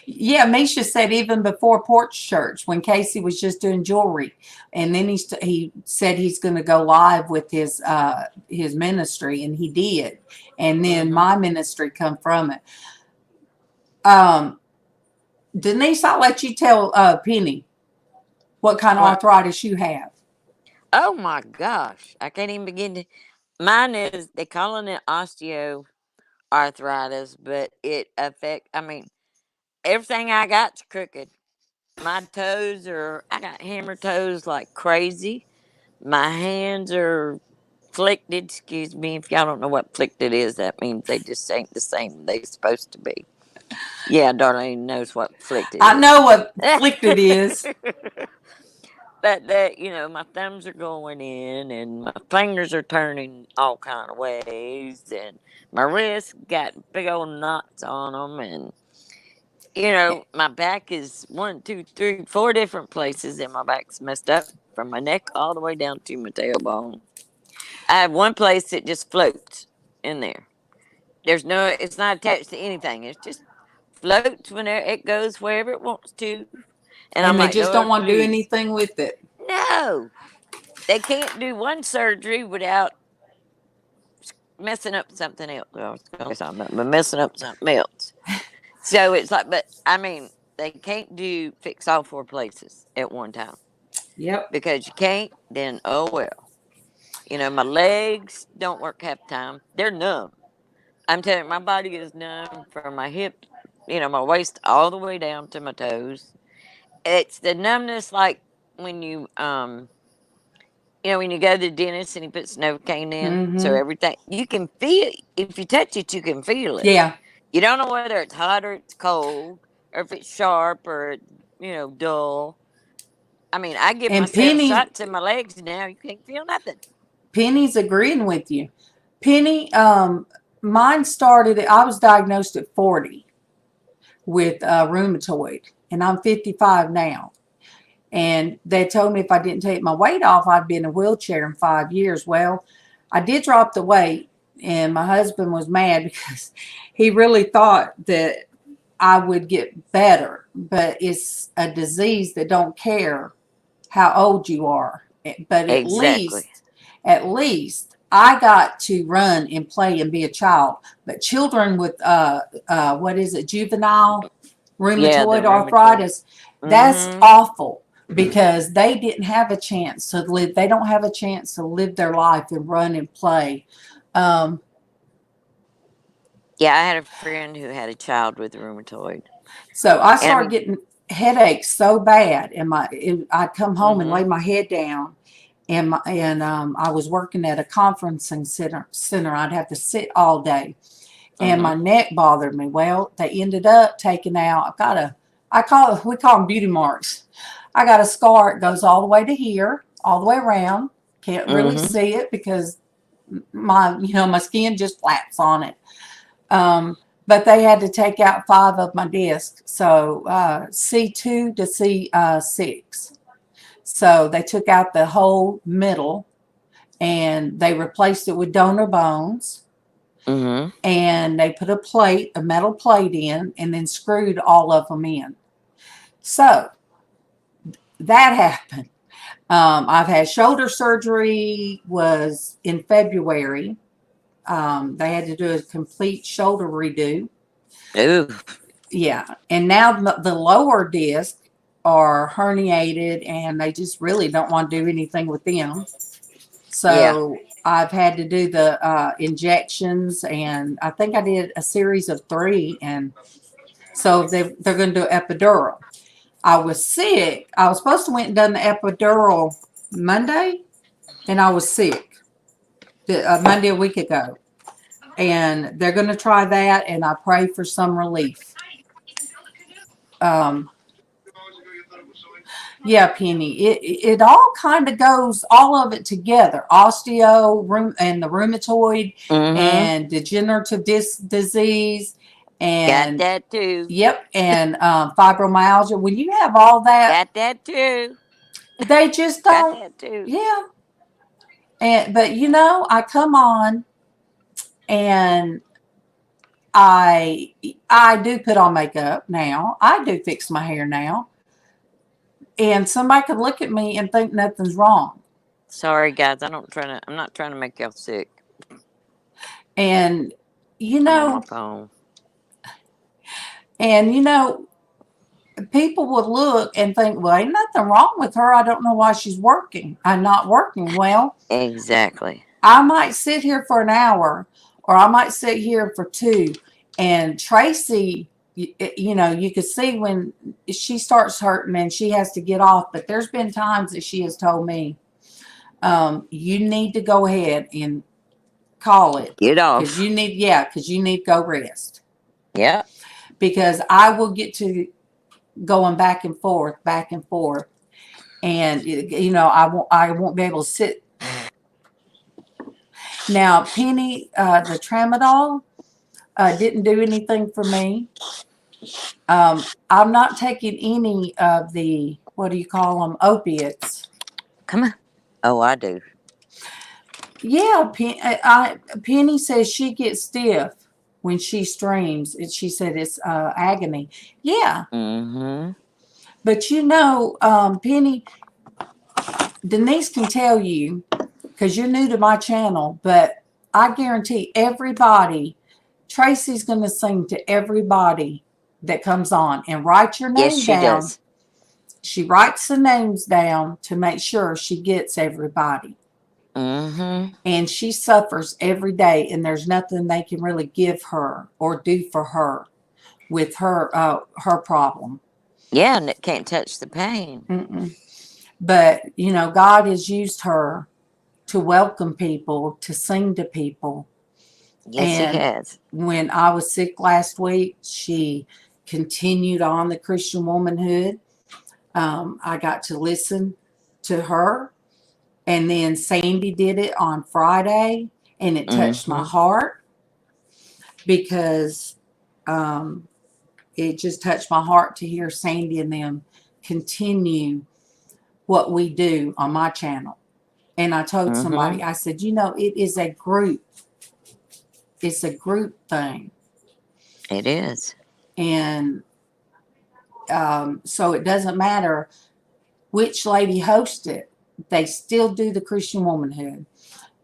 Yeah, Misha said even before Porch Church, when Casey was just doing jewelry, and then he said he's going to go live with his ministry, and he did, and then my ministry come from it. Denise, I'll let you tell Penny what kind of arthritis you have. Oh my gosh, I can't even begin to. Mine is, they calling it osteoarthritis, but it affect. I mean, everything I got's crooked. My toes I got hammer toes like crazy. My hands are flicked. Excuse me if y'all don't know what flicked is. That means they just ain't the same they supposed to be. Yeah, Darlene knows what flicked is. I know what flicked it is. But that, my thumbs are going in and my fingers are turning all kind of ways, and my wrists got big old knots on them, and my back is 1, 2, 3, 4 different places, and my back's messed up from my neck all the way down to my tailbone. I have one place that just floats in there. It's not attached to anything. It's just floats whenever it goes wherever it wants to. And I'm they like, just Lord, don't want to do please. anything with it. No, they can't do one surgery without messing up something else. I was going to say something, but messing up something else. So it's like, but I mean, they can't fix all 4 places at one time. Yep. Because you can't, then oh well. My legs don't work half the time. They're numb. I'm telling you, my body is numb from my hip, my waist all the way down to my toes. It's the numbness like when when you go to the dentist and he puts Novocaine in, so everything, you can feel, if you touch it, you can feel it. Yeah. You don't know whether it's hot or it's cold, or if it's sharp or dull. I mean, I give And myself shots in my legs now. You can't feel nothing. Penny's agreeing with you. Penny, mine started, I was diagnosed at 40 with rheumatoid, and I'm 55 now. And they told me if I didn't take my weight off, I'd be in a wheelchair in 5 years. Well, I did drop the weight, and my husband was mad because he really thought that I would get better, but it's a disease that don't care how old you are. But Exactly. at least I got to run and play and be a child. But children with what is it, juvenile Yeah, the rheumatoid rheumatoid. arthritis, that's Mm-hmm. awful because they didn't have a chance to live. They don't have a chance to live their life and run and play. Um, Yeah, I had a friend who had a child with rheumatoid. so I And I started mean, getting headaches so bad, and I'd come home and lay mm-hmm, my head down, and I was working at a conferencing center. I'd have to sit all day, and mm-hmm, my neck bothered me. Well, they ended up taking out. We call them beauty marks. I got a scar. It goes all the way to here, all the way around. Can't really mm-hmm. see it because my skin just flaps on it. But they had to take out 5 of my discs, so C2 to C6. So they took out the whole middle and they replaced it with donor bones. Mm-hmm. And they put a metal plate in, and then screwed all of them in. So that happened. I've had shoulder surgery, was in February. They had to do a complete shoulder redo. Ooh, Yeah. And now the lower disc are herniated, and they just really don't want to do anything with them. yeah. So I've had to do the injections, and I think I did a series of 3. And so they're going to do epidural. I was sick. I was supposed to went and done the epidural Monday, and I was sick Monday a week ago. And they're going to try that, and I pray for some relief. Um, yeah, Penny. It all kind of goes, all of it together. And the rheumatoid Mm-hmm. and degenerative disc disease, Got and that too. yep, and fibromyalgia. When you have all that, Got that too. they just Got don't. that too. Yeah, but I come on, and I do put on makeup now. I do fix my hair now, and somebody could look at me and think nothing's wrong. Sorry, guys. I'm not trying to make y'all sick. And you I'm on my know, phone. and people would look and think, well, ain't nothing wrong with her. I don't know why she's working. I'm not working. Well, Exactly. I might sit here for an hour, or I might sit here for 2. And Tracy, you could see when she starts hurting and she has to get off. But there's been times that she has told me, you need to go ahead and call it, Get because off. you need to go rest. Yeah. Because I will get to going back and forth, and I won't be able to sit. Now, Penny, the tramadol didn't do anything for me. I'm not taking any of the, what do you call them, opiates. Come on. Oh, I do. Yeah, Penny says she gets stiff when she streams. She said it's agony. Yeah, Mm-hmm. but Penny, Denise can tell you, because you're new to my channel, but I guarantee everybody, Tracy's going to sing to everybody that comes on and write your Yes, name she down. does. She writes the names down to make sure she gets everybody. Mm-hmm. And she suffers every day, and there's nothing they can really give her or do for her with her problem. Yeah, and it can't touch the pain. Mm-mm. But God has used her to welcome people, to sing to people. Yes, he And has. when I was sick last week, she continued on the Christian womanhood. I got to listen to her. And then Sandy did it on Friday, and it touched my heart because it just touched my heart to hear Sandy and them continue what we do on my channel. And I told somebody, I said, it is a group. It's a group thing. It is. And so it doesn't matter which lady hosts it. They still do the Christian womanhood.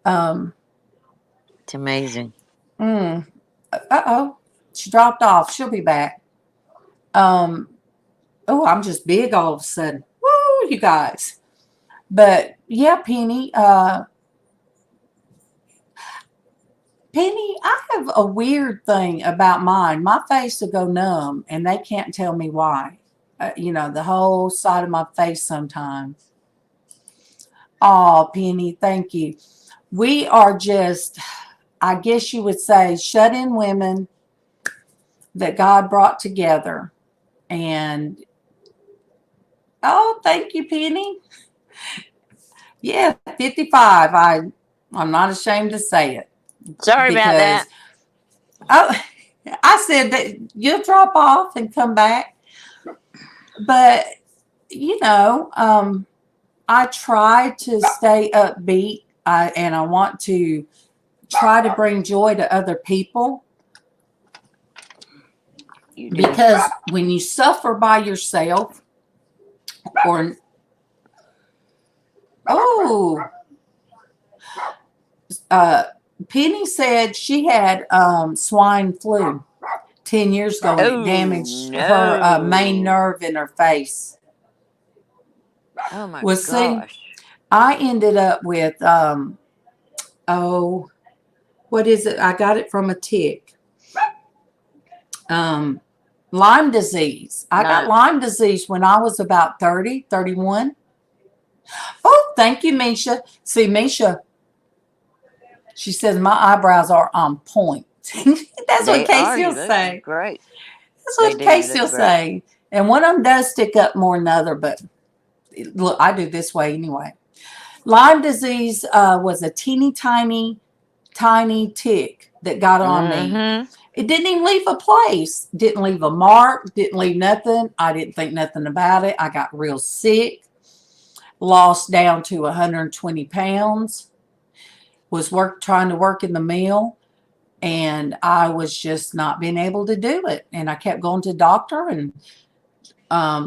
It's amazing. Uh-oh. She dropped off. She'll be back. I'm just big all of a sudden. Woo, you guys. But yeah, Penny, I have a weird thing about mine. My face will go numb and they can't tell me why. The whole side of my face sometimes. Oh, Penny, thank you. We are just, I guess you would say, shut-in women that God brought together. And, oh, thank you, Penny. Yeah, 55. I'm not ashamed to say it. Sorry about that. Oh, I said that you'll drop off and come back. But, I try to stay upbeat. And I want to try to bring joy to other people. Because when you suffer by yourself, Penny said she had swine flu 10 years ago, and it damaged her main nerve in her face. Oh my gosh. See, I ended up with what is it? I got it from a tick. Lyme disease. I got Lyme disease when I was about 30, 31. Oh, thank you, Misha. See, Misha, she says my eyebrows are on point. That's what Casey will say. Great. That's what Casey will say. And one of them does stick up more than the other, but look, I do this way anyway. Lyme disease was a teeny tiny tick that got on me. It didn't even leave a place. Didn't leave a mark. Didn't leave nothing. I didn't think nothing about it. I got real sick. Lost down to 120 pounds. Was trying to work in the mill. And I was just not being able to do it. And I kept going to the doctor, and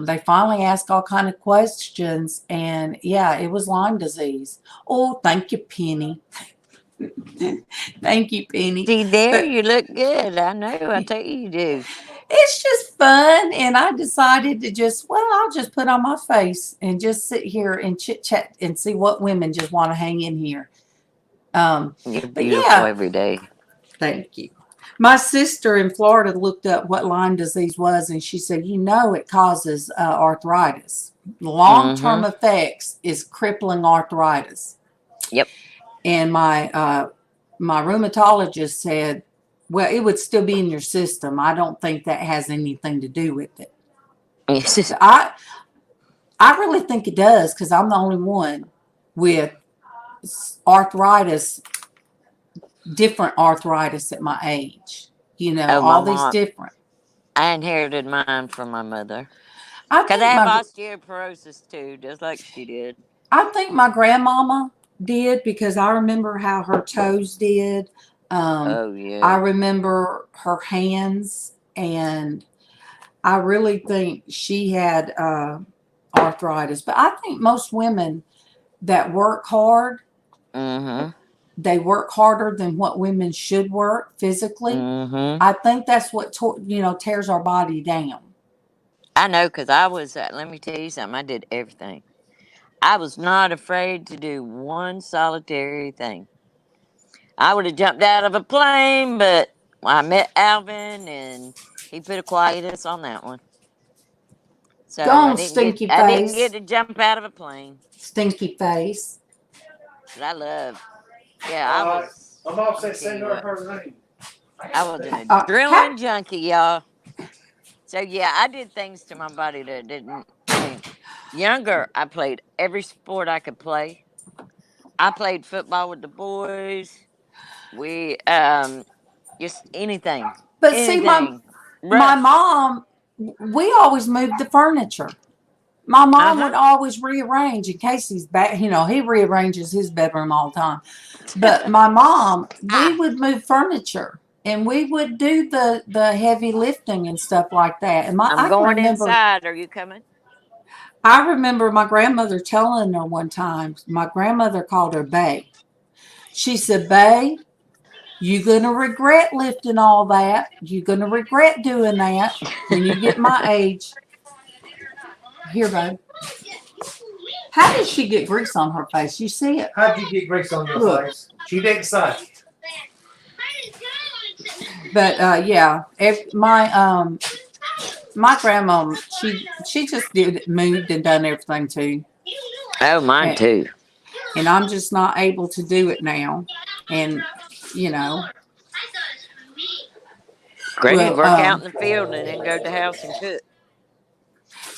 they finally asked all kind of questions. And yeah, it was Lyme disease. Oh, thank you, Penny. Thank you, Penny. See, there you look good. I know. I tell you do. It's just fun. And I decided to I'll just put on my face and just sit here and chit chat and see what women just want to hang in here. You're beautiful every day. Thank you. My sister in Florida looked up what Lyme disease was, and she said, it causes arthritis. Long-term effects is crippling arthritis. Yep. And my rheumatologist said, well, it would still be in your system. I don't think that has anything to do with it. So I really think it does, because I'm the only one with arthritis, different arthritis at my age. All these different. I inherited mine from my mother. Because I have osteoporosis too, just like she did. I think my grandmama did, because I remember how her toes did. I remember her hands, and I really think she had arthritis. But I think most women that work hard, they work harder than what women should work physically. I think that's what tears our body down. I know, because I was, let me tell you something, I did everything. I was not afraid to do one solitary thing. I would have jumped out of a plane, but I met Alvin, and he put a quietus on that one. So I didn't get to jump out of a plane. Stinky face. But I love. Yeah, I was. I'm all set. Send her name. I was an adrenaline junkie, y'all. So yeah, I did things to my body that didn't. I mean, younger, I played every sport I could play. I played football with the boys. We just anything, But see, anything. my Rough. mom, we always moved the furniture. My Uh mom would huh. always rearrange in case he's back. He rearranges his bedroom all the time. But my mom, we Ah, would move furniture and we would do the heavy lifting and stuff like that. And I'm I can going remember, inside. Are you coming? my grandmother telling her one time. My grandmother called her Bay. She said, "Bay, you're gonna regret lifting all that. You're gonna regret doing that when you get my age." Here, babe. How did she get grease on her face? You see it? How'd you get grease on your Look. face? She didn't say. But yeah, if my grandma, she just did moved and done everything too, Oh, mine and, too. and I'm just not able to do it now. And you know, Granny'd well, work out in the field and then go to the house and cook.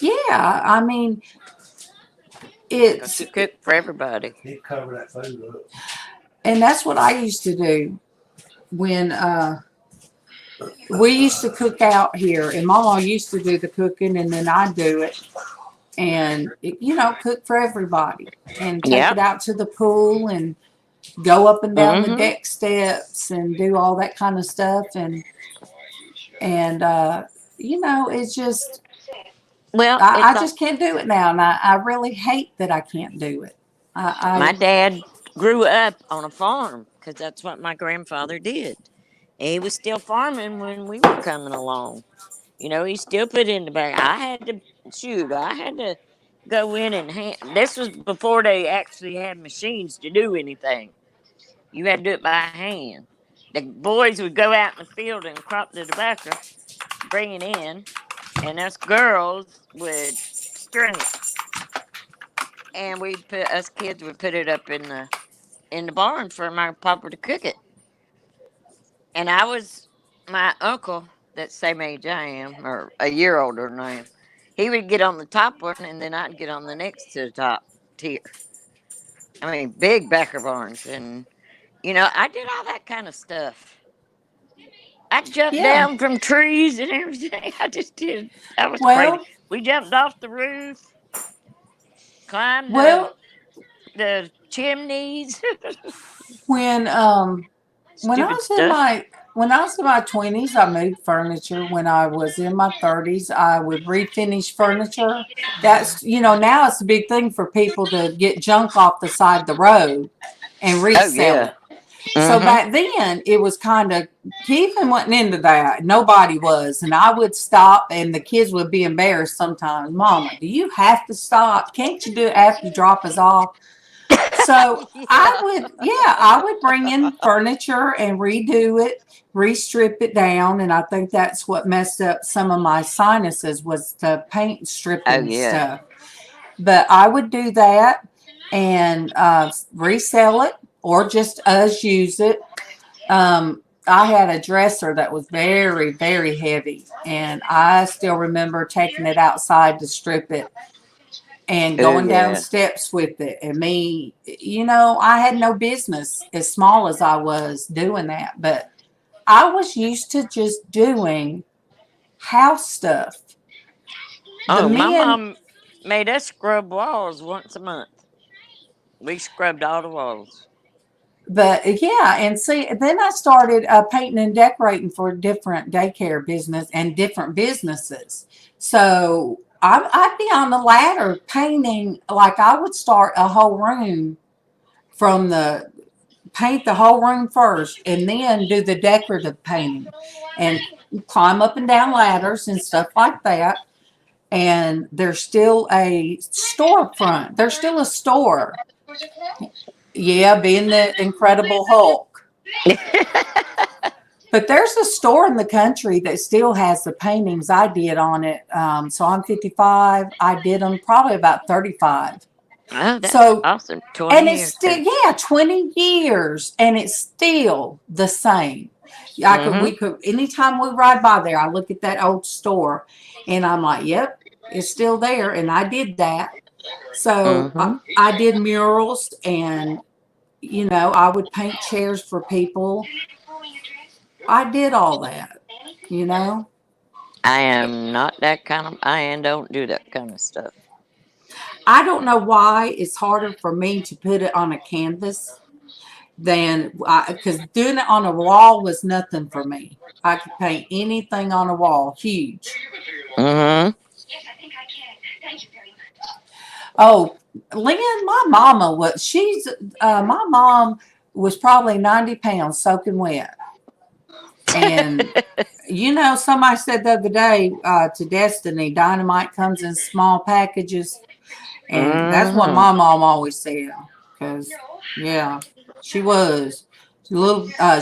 yeah, I mean, 'Cause it's she cooked for everybody. It covered that food up. and that's what I used to do when we used to cook out here, and Mama used to do the cooking, and then I'd do it, and cook for everybody, and take it Yep. out to the pool and go up and down the Mm-hmm. deck steps and do all that kind of stuff, and it's just Well, I it's all, just can't do it now, and I really hate that I can't do it. my I dad grew up on a farm because that's what my grandfather did. And he was still farming when we were coming along. He still put in the bag. I had to shoot. I had to go in and This was before they actually had machines to do anything. You had to do it by hand. The boys would go out in the field and crop the tobacco, bring it in, and us girls would string it. And us kids would put it up in the barn for my papa to cook it. And I was my uncle, that's the same age I am, or a year older than I am. He would get on the top one, and then I'd get on the next to the top tier. I mean, big backer barns, and I did all that kind of stuff. I jumped Yeah, down from trees and everything. I just did. I was crazy. well, We jumped off the roof, climbed the well, the chimneys, when when I stupid was in stuff. my when I was in my 20s, I moved furniture. When I was in my 30s, I would refinish furniture. That's now it's a big thing for people to get junk off the side of the road and Oh resell yeah. it. So Mm-hmm. back then, it was kind of Keithan wasn't into that. Nobody was, and I would stop, and the kids would be embarrassed sometimes. Mama, do you have to stop? Can't you do it after you drop us off? So Yeah. I would bring in furniture and redo it, restrip it down, and I think that's what messed up some of my sinuses was the paint Oh stripping yeah. stuff. But I would do that and resell it or just us use it. I had a dresser that was very, very heavy, and I still remember taking it outside to strip it and Oh going down yeah. steps with it. And me, I had no business as small as I was doing that, but I was used to just doing house stuff. The Oh, my men, mom made us scrub walls once a month. We scrubbed all the walls. but yeah, and see, then I started painting and decorating for different daycare business and different businesses. So I'd be on the ladder painting, like I would start a whole room from the paint the whole room first and then do the decorative painting and climb up and down ladders and stuff like that. And there's still a storefront. There's still a store. Yeah, being the Incredible Hulk. But there's a store in the country that still has the paintings I did on it. So I'm 55. I did them probably about 35. Oh, that's So, awesome. 20 and it's years still, too. yeah, 20 years, and it's still the same. Mm-hmm. We could, anytime we ride by there, I look at that old store and I'm like, yep, it's still there. And I did that. So Mm-hmm. I did murals and, I would paint chairs for people. I did all that, you know. I am not that kind of. I don't do that kind of stuff. I don't know why it's harder for me to put it on a canvas than because doing it on a wall was nothing for me. I could paint anything on a wall, huge. Mm-hmm. Yes, I think I can. Thank you very much. Oh, Lynn, my mom was probably 90 pounds soaking wet. And, somebody said the other day to Destiny, dynamite comes in small packages. And that's what Mm-hmm. my mom always said. Because, yeah, she was.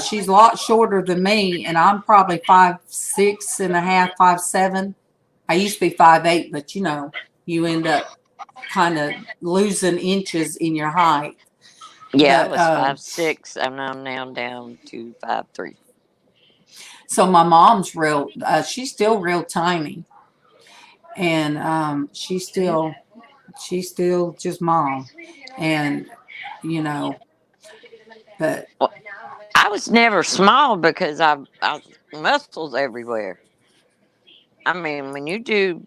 She's a lot shorter than me, and I'm probably 5'6.5", 5'7". I used to be 5'8", but you end up kind of losing inches in your height. Yeah, I But was 5'6". I'm now down to 5'3". so my mom's she's still real tiny, and she's still just mom, and you know, but Well, I was never small because I was muscles everywhere. I mean, when you do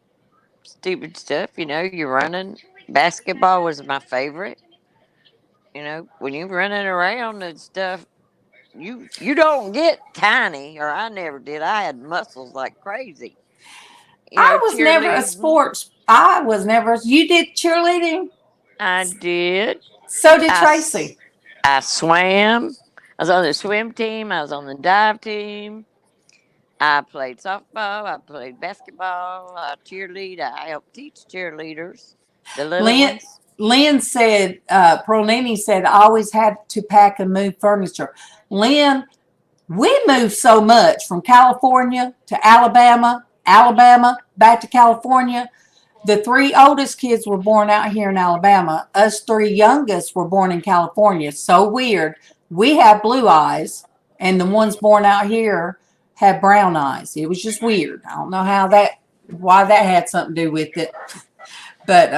stupid stuff, you're running. Basketball was my favorite. When you're running around and stuff, you don't get tiny, or I never did. I had muscles like crazy. I was never a Cheerleading. sports. I was never. You did cheerleading, I did. so did I, s- Tracy. I swam. I was on the swim team. I was on the dive team. I played softball. I played basketball. I cheerlead. I helped teach cheerleaders, the little Lynn, ones. Lynn said, Pronini said, I always had to pack and move furniture. Lynn, we moved so much from California to Alabama, Alabama, back to California. The three oldest kids were born out here in Alabama. Us three youngest were born in California. So weird. We have blue eyes, and the ones born out here have brown eyes. It was just weird. I don't know why that had something to do with it. But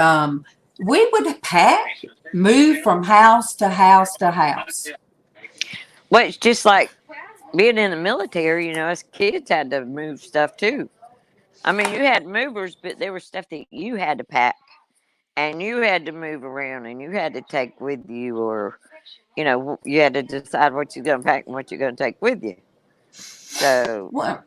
we would pack, move from house to house to house. Well, it's just like being in the military. Us kids had to move stuff too. I mean, you had movers, but there was stuff that you had to pack and you had to move around and you had to take with you, or you had to decide what you're going to pack and what you're going to take with you. So, Well,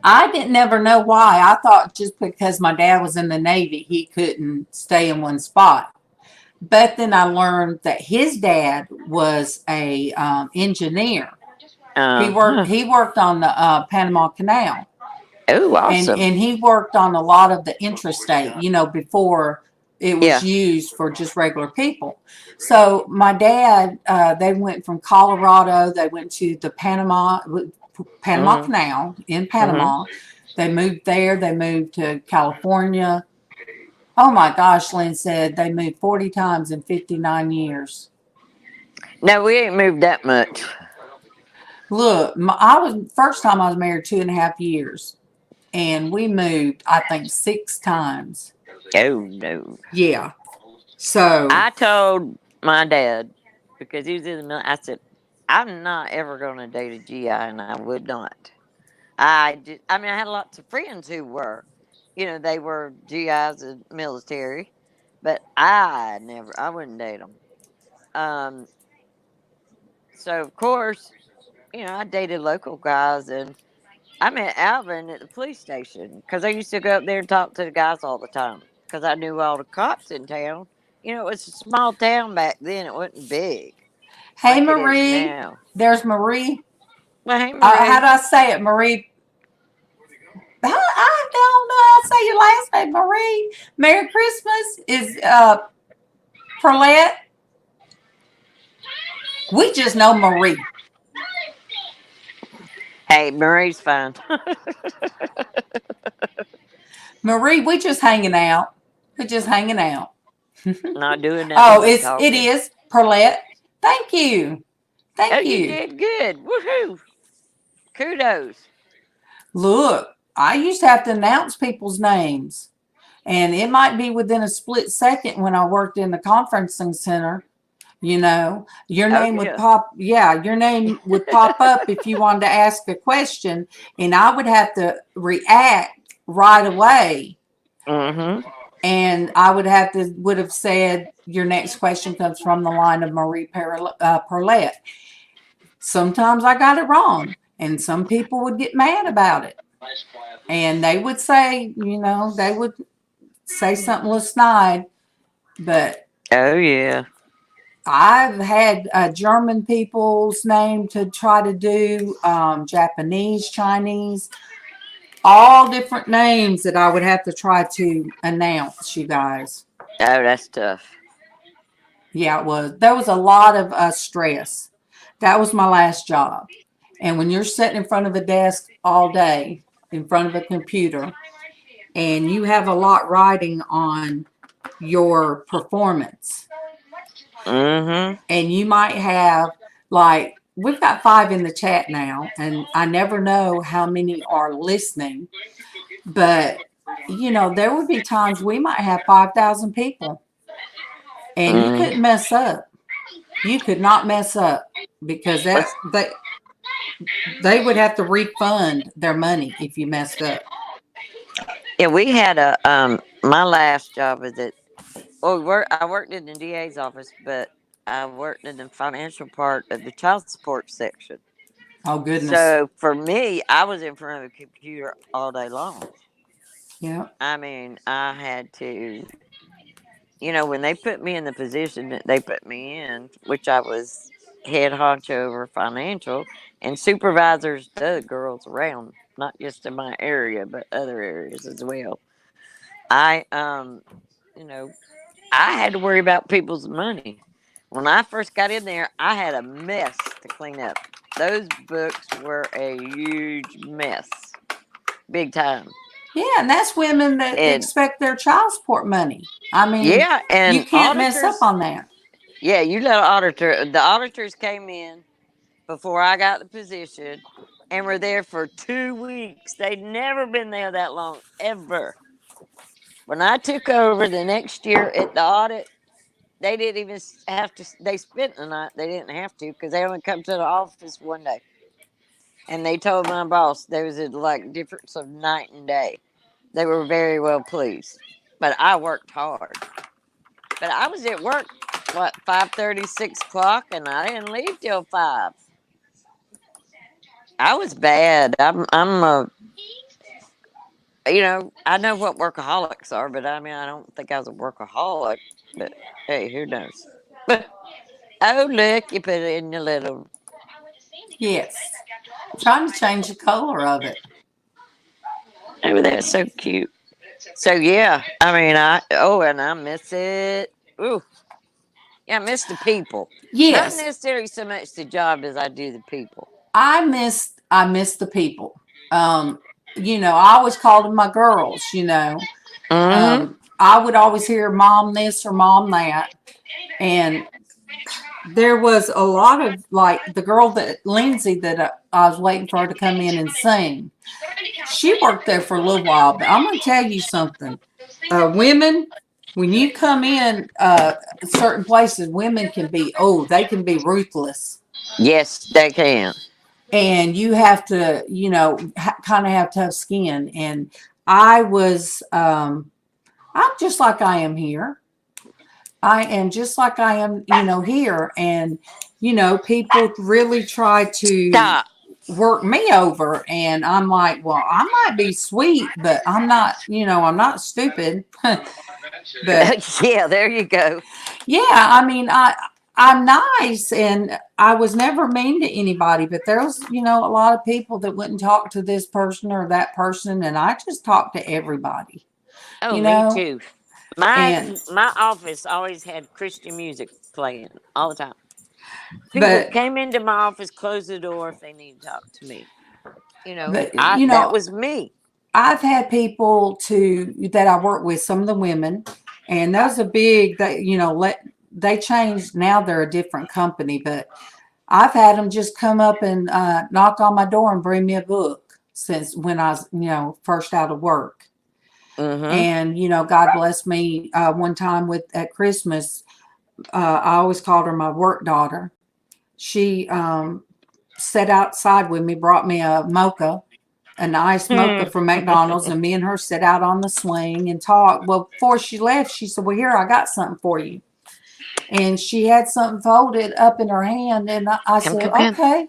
I didn't never know why. I thought just because my dad was in the Navy, he couldn't stay in one spot. But then I learned that his dad was a engineer. He worked uh, he worked on the Panama Canal, oh, and awesome. and he worked on a lot of the intrastate. Before it was Yeah. used for just regular people. So my dad, they went from Colorado. They went to the Panama Mm-hmm. Canal in Mm-hmm. Panama. They moved there. They moved to California. Oh my gosh, Lynn said they moved 40 times in 59 years. No, we ain't moved that much. Look, I was first time I was married 2.5 years, and we moved I think 6 times. Oh, no. Yeah. So I told my dad, because he was in the military, I said, I'm not ever going to date a GI, and I would not. I mean, I had lots of friends who were, they were GIs in military, but I wouldn't date them. Um, so of course, I dated local guys, and I met Alvin at the police station because I used to go up there and talk to the guys all the time because I knew all the cops in town. It was a small town back then; it wasn't big hey like it is Marie, now. there's Marie. Well, hey How Marie, do I say it, Marie? I don't know how to say your last name, Marie. Merry Christmas is Perlette. We just know Marie. hey Marie's fine. Marie, we just hanging out. We're just hanging out. Not doing nothing Oh, but it talking. is Perlette. Thank you. Oh, Thank you you. did good. Woohoo! Kudos. Look, I used to have to announce people's names, and it might be within a split second when I worked in the conferencing center. You know, your Oh name would yeah. pop. Yeah, your name would pop up if you wanted to ask a question, and I would have to react right away. Mm-hmm. And I would have said your next question comes from the line of Marie Perlette. Sometimes I got it wrong, and some people would get mad about it, and they would say, they would say something a little snide, but Oh yeah. I've had German people's name to try to do, Japanese, Chinese, all different names that I would have to try to announce, you guys. Oh, that's tough. Yeah, it was. There was a lot of stress. That was my last job. And when you're sitting in front of a desk all day, in front of a computer, and you have a lot riding on your performance, Mm-hmm. and you might have, like, we've got 5 in the chat now, and I never know how many are listening, but there would be times we might have 5,000 people, and you Mm. couldn't mess up. You could not mess up, because What's they would have to refund their money if you messed up. Yeah, we had a my last job was at I worked in the DA's office, but I worked in the financial part of the child support section. Oh goodness. So for me, I was in front of a computer all day long. Yeah. I mean, I had to, when they put me in the position that they put me in, which I was head honcho over financial and supervisors the girls around, not just in my area, but other areas as well. I you know, I had to worry about people's money. When I first got in there, I had a mess to clean up. Those books were a huge mess, big time. Yeah, and that's women that And expect their child support money. I mean, yeah, you and can't mess up auditors, on that. yeah, you let an auditor. The auditors came in before I got the position and were there for 2 weeks. They'd never been there that long, ever. When I took over the next year at the audit, they didn't even have to. They spent the night. They didn't have to because they only come to the office one day. And they told my boss there was a like difference of night and day. They were very well pleased. But I worked hard. But I was at work what 5:30, 6 o'clock, and I didn't leave till 5. I was bad. I know what workaholics are, but I mean I don't think I was a workaholic. But hey, who knows? Oh, look, you put it in your little. Yes. Trying to change the color of it. Oh, that's so cute. So yeah, I mean, and I miss it. Ooh, yeah, I miss the people. Not Yes. necessarily so much the job as I do the people. I miss the people. I always called them my girls, Mm-hmm. I would always hear mom this or mom that. And there was a lot of, like, the girl that Lindsay that I was waiting for her to come in and sing. She worked there for a little while, but I'm going to tell you something. Women, when you come in certain places, women can be, they can be ruthless. Yes, they can. And you have to, kind of have tough skin. And I was, I'm just like I am here. I am just like I am, here. And, people really try to Stop. work me over. And I'm like, well, I might be sweet, but I'm not, I'm not stupid. But Yeah, there you go. yeah, I mean, I'm nice, and I was never mean to anybody, but there's, a lot of people that wouldn't talk to this person or that person, and I just talk to everybody, Oh, you me know, too. My and my office always had Christian music playing all the time. People but came into my office, closed the door if they needed to talk to me. but I that was me. I've had people that I work with, some of the women, and those are big. They changed now. They're a different company, but I've had them just come up and knock on my door and bring me a book since when I was, first out of work. Mm-hmm. And, God bless me. One time at Christmas, I always called her my work daughter. She sat outside with me, brought me a mocha, a nice mocha from McDonald's, and me and her sat out on the swing and talked. Well, before she left, she said, "Well, here, I got something for you." And she had something folded up in her hand, and I said, Come. "Okay."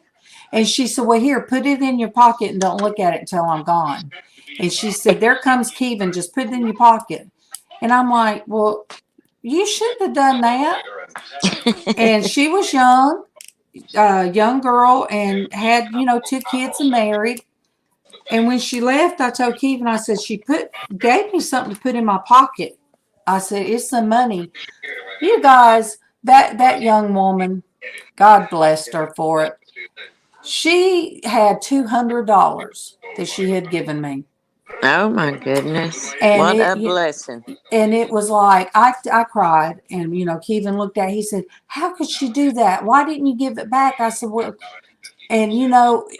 And she said, "Well, here, put it in your pocket and don't look at it until I'm gone." And she said, "There comes Kevin, just put it in your pocket." And I'm like, "Well, you shouldn't have done that." And she was young girl, and had, 2 kids and married. And when she left, I told Kevin, I said, she gave me something to put in my pocket. I said, it's some money. You guys, that young woman, God blessed her for it. She had $200 that she had given me. Oh my goodness. And What a blessing. and it was like, I cried. And, Kevin looked at it, he said, how could she do that? Why didn't you give it back? I said, well, and,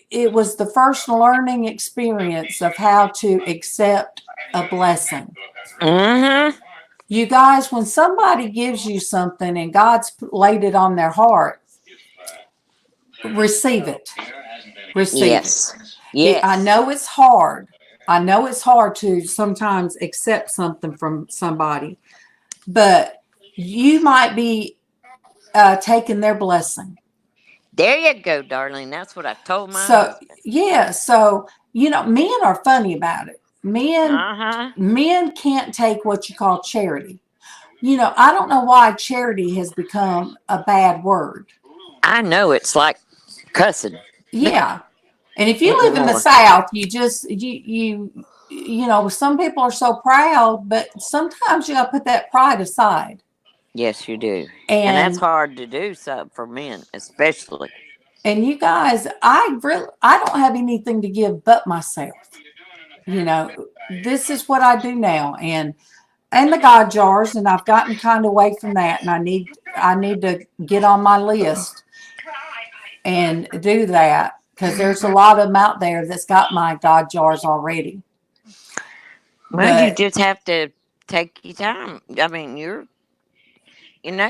it was the first learning experience of how to accept a blessing. Mm-hmm. You guys, when somebody gives you something and God's laid it on their heart, receive it. Receive Yes. it. Yes. I know it's hard. I know it's hard to sometimes accept something from somebody, but you might be taking their blessing. There you go, darling. That's what I told my So, husband. yeah. So, men are funny about it. Men can't take what you call charity. I don't know why charity has become a bad word. I know it's like cussing. Yeah. And if you Ain't live in the more. South, some people are so proud, but sometimes you got to put that pride aside. Yes, you do. And that's And hard to do, so for men especially. you guys, I don't have anything to give but myself. This is what I do now, and the God jars, and I've gotten kind of away from that, and I need to get on my list and do that, because there's a lot of them out there that's got my God jars already. Well, you But just have to take your time. I mean, we know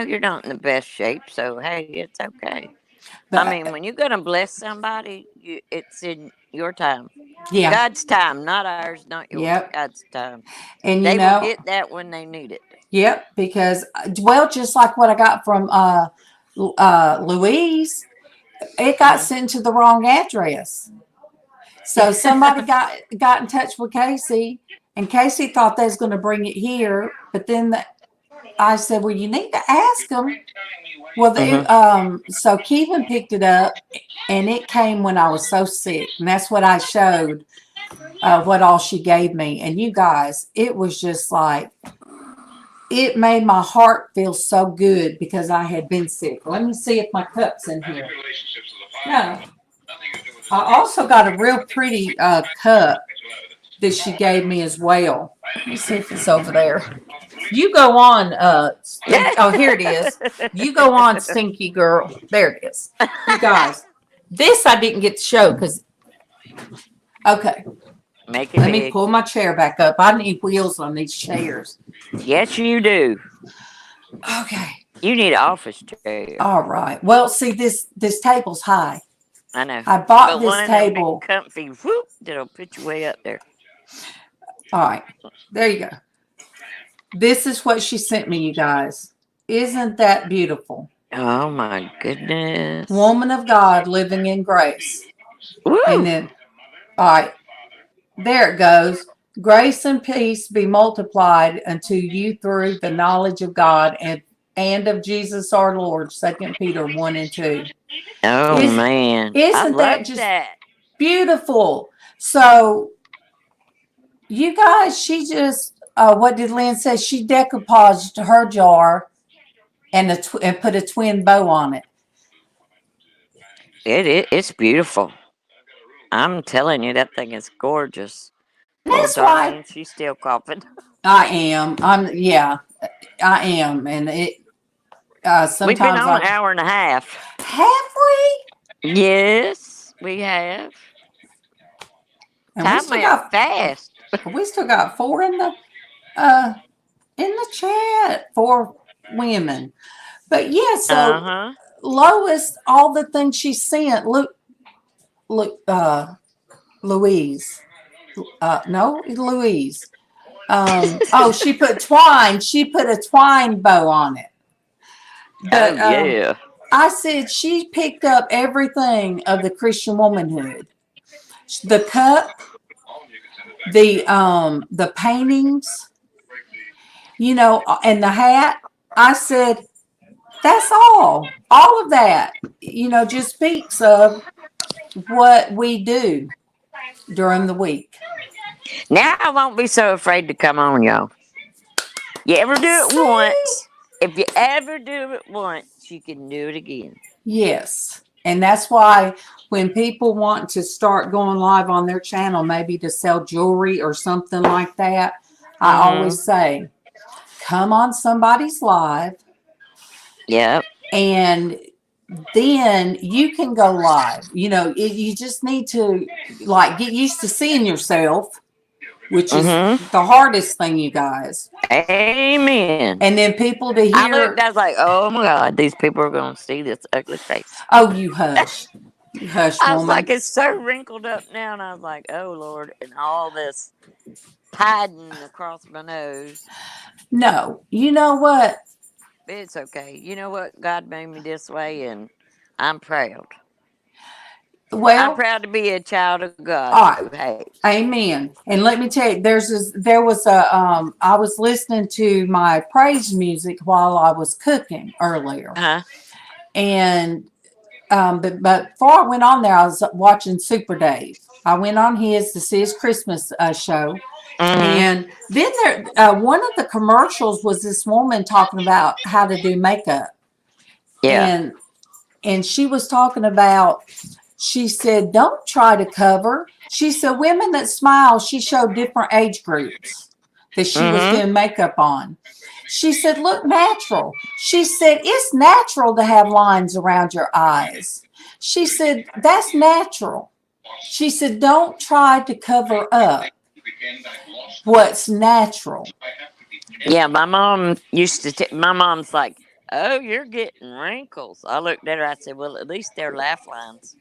you're not in the best shape, so hey, it's okay. I mean, but when you're gonna bless somebody, it's in your time, yeah, God's time, not ours, not yours. yep. God's time. And They will get that when they need it. yep, because just like what I got from Louise, it got sent to the wrong address. So somebody got in touch with Casey, and Casey thought they was going to bring it here, but then I said, "Well, you need to ask them." Well, so Kevin picked it up, and it came when I was so sick, and that's what I showed. What all she gave me, and you guys, it was just like, it made my heart feel so good because I had been sick. Let me see if my cup's in here. No. I also got a real pretty cup that she gave me as well. Let me see if it's over there. You go on. Oh, here it is. You go on, stinky girl. There it is. You guys, this I didn't get to show because. Okay. Make it Let big. me pull my chair back up. I need wheels on these chairs. Yes, you do. Okay. You need an office chair. All right. Well, see, this table's high. I know. I bought But one this of them table. big comfy whoop that'll put you way up there. All right. There you go. This is what she sent me, you guys. Isn't that beautiful? Oh my goodness. Woman of God living in grace. Woo. And then, all right. There it goes. Grace and peace be multiplied unto you through the knowledge of God and of Jesus our Lord. 2 Peter 1 and 2. Oh man. Isn't that just beautiful? So, you guys, she just, what did Lynn say? She decoupaged her jar and put a twin bow on it. It's beautiful. I'm telling you, that thing is gorgeous. That's Darlene, she's still coughing. I am. I am. And it sometimes we've been on an hour and a half. Have we? Yes, we have. And Time went fast. we still got four uh in the chat, four women. But yeah, Uh so huh. Lois, all the things she sent, look, Louise, no, Louise. Oh, she put twine. She put a twine bow on it. Oh But yeah. I said she picked up everything of the Christian womanhood. The cup, the paintings, and the hat. I said, that's all. All of that, just speaks of what we do during the week. Now I won't be so afraid to come on, y'all. You ever do it See? once? If you ever do it once, you can do it again. Yes. And that's why when people want to start going live on their channel, maybe to sell jewelry or something like that, I Mm-hmm. always say, come on somebody's live Yep. and then you can go live. You just need to get used to seeing yourself, which is Mm-hmm. the hardest thing, you guys. Amen. And then people to I looked, hear, I was like, oh my God, these people are going to see this ugly face. oh, you hush. You hush, I was like, woman. it's so wrinkled up now. And I was like, oh Lord. And all this padding across my nose. No, you know what? It's okay. You know what? God made me this way, and I'm proud. I'm Well, proud to be a child of God all who right. hates. Amen. And let me tell you, I was listening to my praise music while I was cooking earlier. Uh And but before I went on there, I was watching Super Dave. I went on his to see his Christmas show. huh. And then one of the commercials was this woman talking about how to do makeup. Yeah. And she was talking about, she said, don't try to cover. She said, women that smile, she showed different age groups that she was Mm doing makeup on. She said, look natural. She said, it's natural to have lines around your eyes. She said, that's natural. She said, don't try to cover up what's natural. hmm. Yeah, my mom used to. My mom's like, "Oh, you're getting wrinkles." I looked at her. I said, "Well, at least they're laugh lines."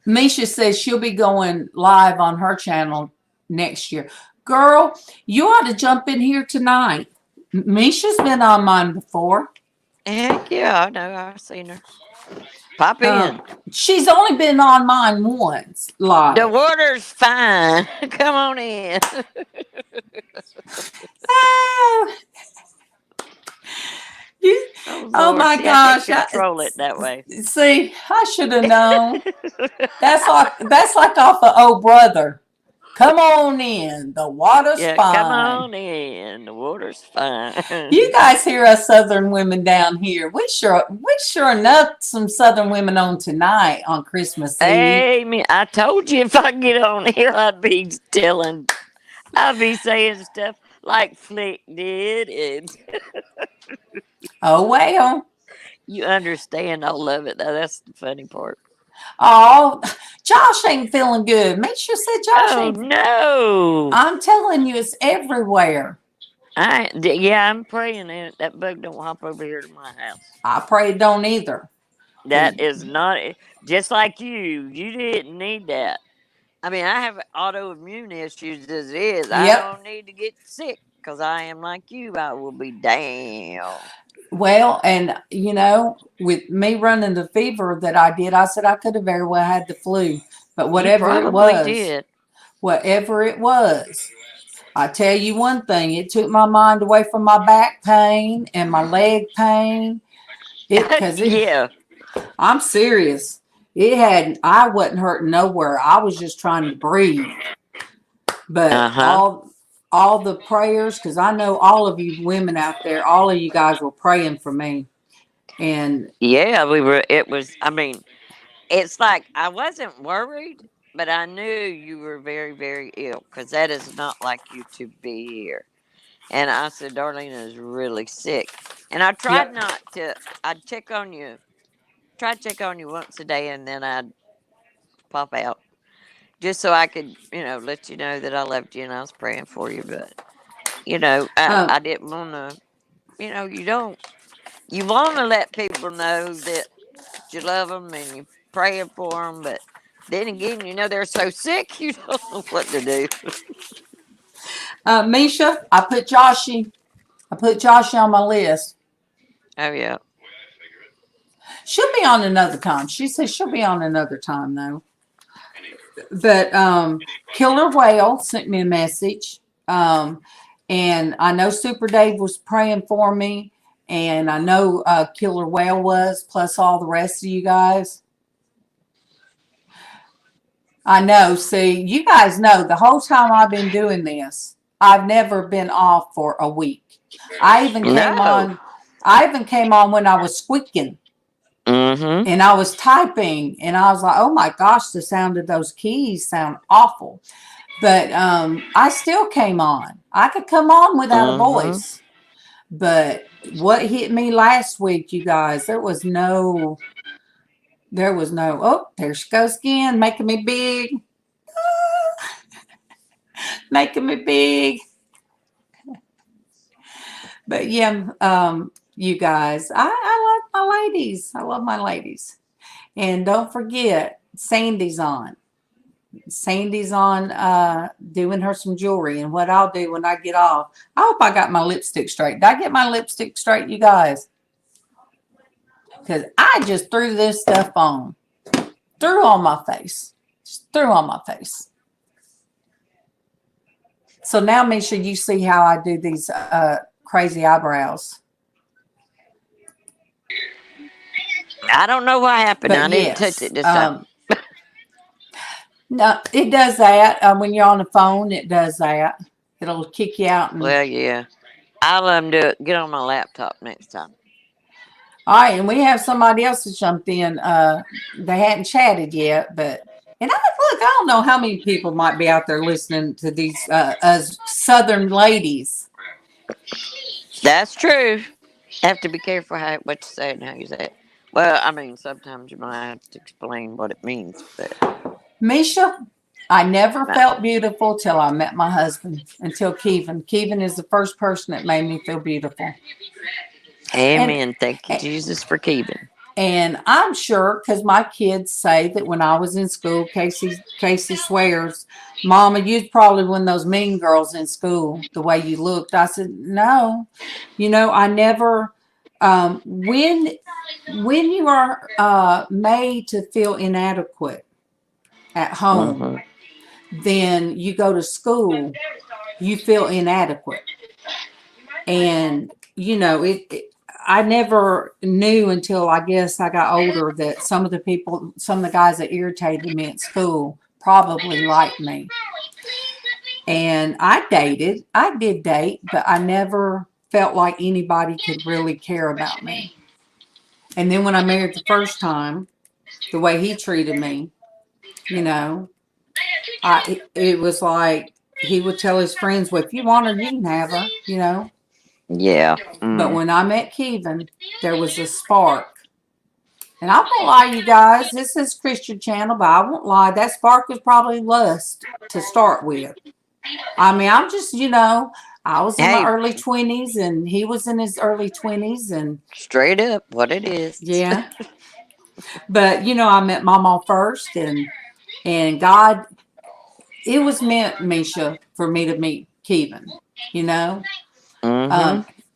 Misha says she'll be going live on her channel next year. Girl, you ought to jump in here tonight. Misha's been on mine before. Heck yeah, I know. I've seen her pop Uh, in. she's only been on mine once The live. water's fine. Come on in. Ah, you, Oh oh Lord, my see, I can't gosh! control it that way. See, I should have known. That's like off of Oh Brother. Come on in. The water's Yeah, come fine. on in. The water's fine. You guys hear us Southern women down here. We sure enough some Southern women on tonight on Christmas Eve. Amy, I told you if I get on here, I'd be saying stuff like Flick did, and Oh well. you understand all of it. Now, that's the funny part. Oh, Josh ain't feeling good. Make sure said Josh Oh ain't. no! I'm telling you, it's everywhere. Yeah, I'm praying that bug don't hop over here to my house. I pray it don't either. 'Cause That is not just like you. You didn't need that. I mean, I have autoimmune issues as it is. I yep. don't need to get sick because I am like you. I will be damned. Well, and with me running the fever that I did, I said I could have very well had the flu. But You probably did. whatever it was, I tell you one thing, it took my mind away from my back pain and my leg pain. Yeah. I'm serious. I wasn't hurting nowhere. I was just trying to breathe. Uh But huh. all the prayers, because I know all of you women out there, all of you guys were praying for me. And Yeah, we were. It was. I mean, it's like I wasn't worried, but I knew you were very, very ill because that is not like you to be here. And I said, Darlene is really sick. And I tried Yep. not to, I'd check on you, try to check on you once a day, and then I'd pop out. Just so I could, let you know that I loved you and I was praying for you. But, Um, I didn't want to, you want to let people know that you love them and you're praying for them. But then again, they're so sick, you don't know what to do. Misha, I put Joshy on my list. Oh, yeah. She'll be on another time. She says she'll be on another time though. But Killer Whale sent me a message. And I know Super Dave was praying for me. And I know Killer Whale was, plus all the rest of you guys. I know. See, you guys know the whole time I've been doing this, I've never been off for a week. I even came No. on. I even came on when I was squeaking Mm-hmm. and I was typing, and I was like, "Oh my gosh, the sound of those keys sound awful." But I still came on. I could come on without a Mm-hmm. voice. But what hit me last week, you guys, there was no. Oh, there she goes again, making me big. Making me big. But yeah, you guys, I love my ladies. I love my ladies. And don't forget, Sandy's on. Sandy's on doing her some jewelry. And what I'll do when I get off, I hope I got my lipstick straight. Did I get my lipstick straight, you guys? Because I just threw this stuff on. Threw on my face. Just threw on my face. So now make sure you see how I do these crazy eyebrows. I don't know what happened. But I didn't touch yes, it this time. no, it does that. When you're on the phone, it does that. It'll kick you out. Well, yeah. I'll do it. Get on my laptop next time. All right, and we have somebody else that jumped in. They hadn't chatted yet, but look, I don't know how many people might be out there listening to these us Southern ladies. That's true. Have to be careful what you say and how you say it. Well, I mean, sometimes you might have to explain what it means, but Misha, I never felt beautiful till I met my husband. Until Kevin. Kevin is the first person that made me feel beautiful. amen. Thank you, Jesus, for keeping. And I'm sure because my kids say that when I was in school, Casey swears, Mama, you're probably one of those mean girls in school, the way you looked. I said, no. I never, when you are made to feel inadequate at home, then you go to school, you feel inadequate. And, I never knew until I guess I got older that some of the guys that irritated me at school probably liked me. And I did date, but I never felt like anybody could really care about me. And then when I married the first time, the way he treated me, it was like he would tell his friends, well, if you want her, you can have her, Yeah. But when I met Kevin, there was a spark. And I won't lie, you guys, this is Christian channel, but I won't lie, that spark was probably lust to start with. I mean, I'm just, I was in my early 20s and he was in his early 20s and straight up what it is. Yeah. But, I met Mama first and God, it was meant, Misha, for me to meet Kevin,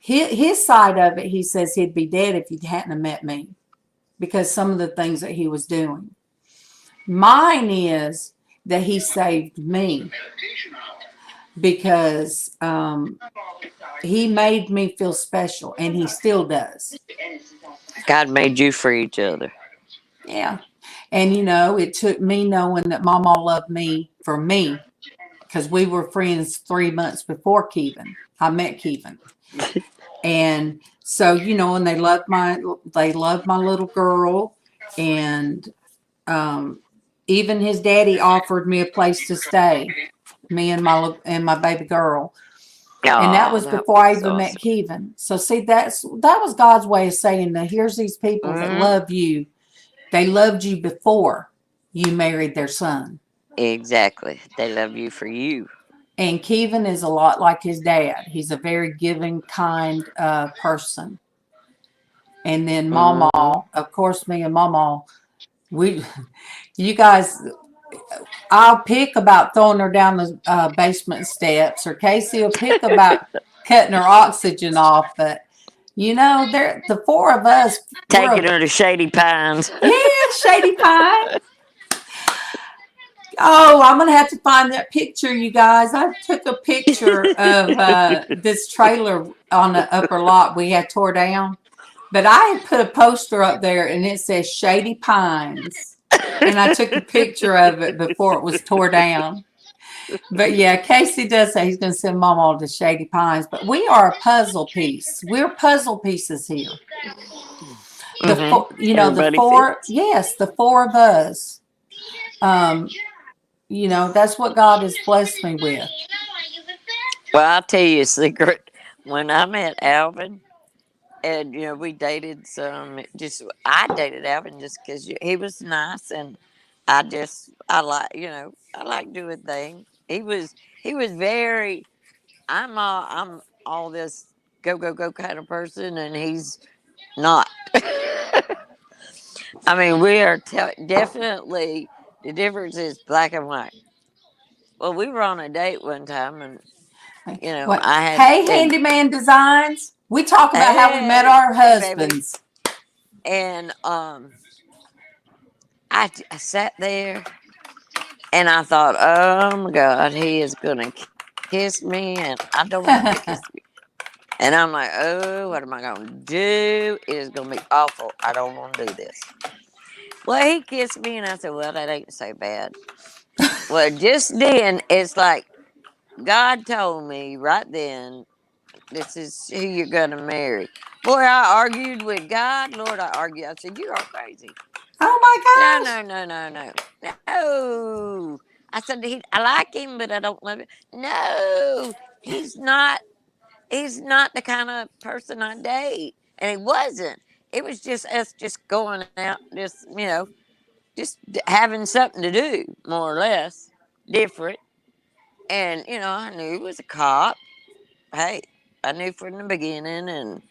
His side of it, he says he'd be dead if he hadn't have met me because some of the things that he was doing. Mine is that he saved me because he made me feel special, and he still does. God made you for each other. Yeah. And, it took me knowing that Mama loved me for me because we were friends 3 months before Kevin. I met Kevin. And so, and they loved my little girl. And even his daddy offered me a place to stay, me and my baby girl. And that Oh, was that before I was even met awesome. Kevin. So see, that was God's way of saying that here's these people that Hmm. love you. They loved you before you married their son. Exactly. They love you for you. And Kevin is a lot like his dad. He's a very giving, kind person. And then Mama, Hmm. of course, me and Mama, we, you guys, I'll pick about throwing her down the basement steps, or Casey will pick about cutting her oxygen off. But there, the four of us, Taking her to Shady Pines. yeah, Shady Pine. Oh, I'm gonna have to find that picture, you guys. I took a picture of this trailer on the upper lot we had tore down, but I had put a poster up there and it says Shady Pines, and I took a picture of it before it was tore down. But yeah, Casey does say he's gonna send Mom all to Shady Pines, but we are a puzzle piece. We're puzzle pieces here. The Hmm. four, the Everybody four, fits. yes, the four of us. Um, that's what God has blessed me with. Well, I'll tell you a secret. When I met Alvin, and we dated some. Just I dated Alvin just because he was nice, and I like doing things. He was very. I'm all this go go go kind of person, and he's not. I mean, we are definitely the difference is black and white. Well, we were on a date one time, and What? I had Hey, and Handyman Designs. We talk about how we met hey our hey baby, husbands. and I sat there and I thought, oh my God, he is gonna kiss me, and I don't want him to kiss me. And I'm like, oh, what am I gonna do? It is gonna be awful. I don't want to do this. Well, he kissed me, and I said, well, that ain't so bad. Well, just then, it's like God told me right then, this is who you're gonna marry. Boy, I argued with God. Lord, I argued. I said, you are crazy. Oh my No, gosh. no, no, no, no, no. I said I like him, but I don't love him. No, he's not. He's not the kind of person I date, and he wasn't. It was just us just going out, just having something to do, more or less, different. And I knew he was a cop. Hey, I knew from the beginning, and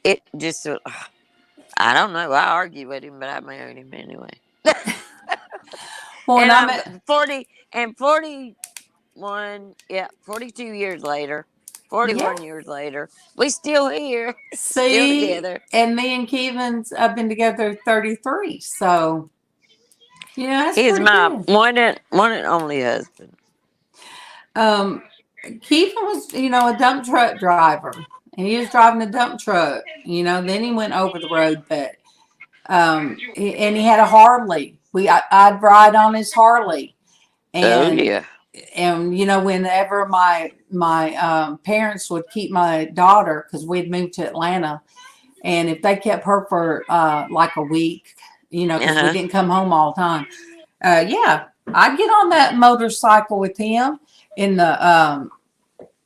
it just. I don't know. I argued with him, but I married him anyway. Well, when And I I'm met, 40 and 41, yeah, 42 years later, yeah, 41 years later, we still here, still see, together. and me and Kevin's have been together 33. So, that's He is pretty my good. one and only husband. Um, Kevin was, a dump truck driver, and he was driving a dump truck. Then he went over the road, but and he had a Harley. I'd ride on his Harley, Oh, and yeah. whenever my parents would keep my daughter, because we'd moved to Atlanta, and if they kept her for like a week, because we Uh-huh. didn't come home all the time, yeah, I'd get on that motorcycle with him in the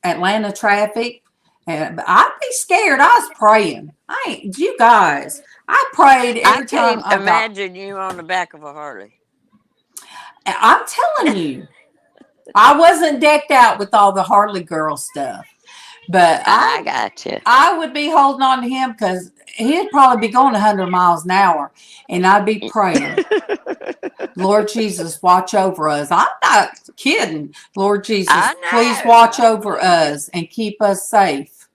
Atlanta traffic. And I'd be scared. I was praying. I ain't, you guys. I prayed I every time could I got. imagine you on the back of a Harley. I'm telling you, I wasn't decked out with all the Harley girl stuff, but I got you. I would be holding on to him because he'd probably be going 100 miles an hour, and I'd be praying, Lord Jesus, watch over us. I'm not kidding. Lord Jesus, I please know. watch I over believe you. us and keep us safe.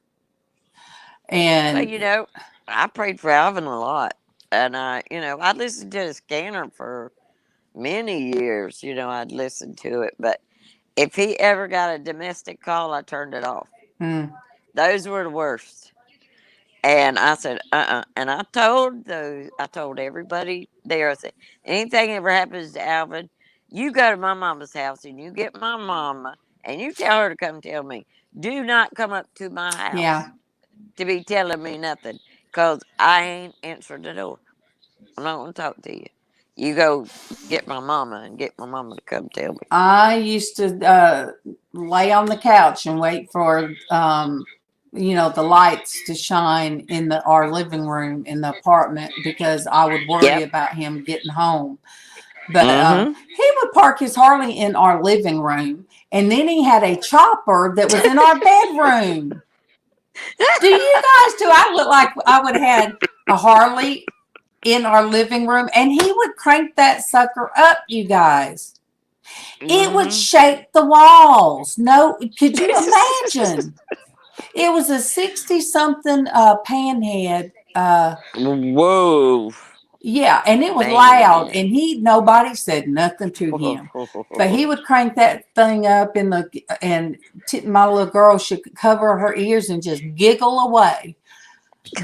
Well, And I prayed for Alvin a lot. And I listened to the scanner for many years. I'd listened to it. But if he ever got a domestic call, I turned it off. mm, Those were the worst. And I said, And I told everybody there, I said, anything ever happens to Alvin, you go to my mama's house and you get my mama and you tell her to come tell me. Do not come up to my yeah. house to be telling me nothing because I ain't answered the door. I'm not going to talk to you. You go get my mama and get my mama to come tell me. I used to lay on the couch and wait for the lights to shine in our living room in the apartment because I would worry Yep. about him getting home. But Mm-hmm. he would park his Harley in our living room, and then he had a chopper that was in our bedroom. Do I look like I would have had a Harley in our living room, and he would crank that sucker up, you guys. It would Mm-hmm. shake the walls. No, could you imagine? It was a 60-something panhead. Whoa. Yeah, and it was loud, Man. and nobody said nothing to him. But he would crank that thing up and my little girl should cover her ears and just giggle away.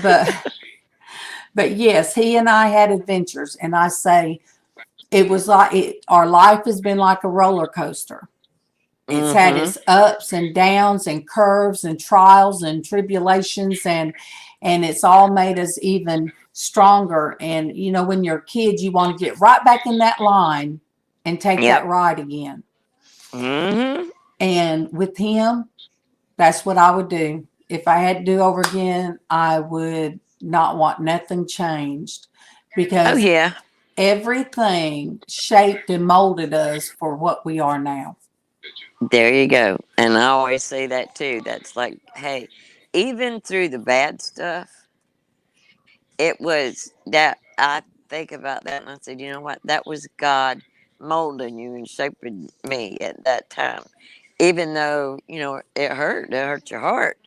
But but yes, he and I had adventures, and I say it was our life has been like a roller coaster. It's had Mm-hmm. its ups and downs and curves and trials and tribulations, and it's all made us even stronger. And when you're a kid, you want to get right back in that line and take that Yep. ride again. Mm-hmm. And with him, that's what I would do. If I had to do over again, I would not want nothing changed Oh because yeah. everything shaped and molded us for what we are now. There you go. And I always say that too. That's like, hey, even through the bad stuff, it was that I think about that and I said, you know what? That was God molding you and shaping me at that time. Even though, it hurt your heart,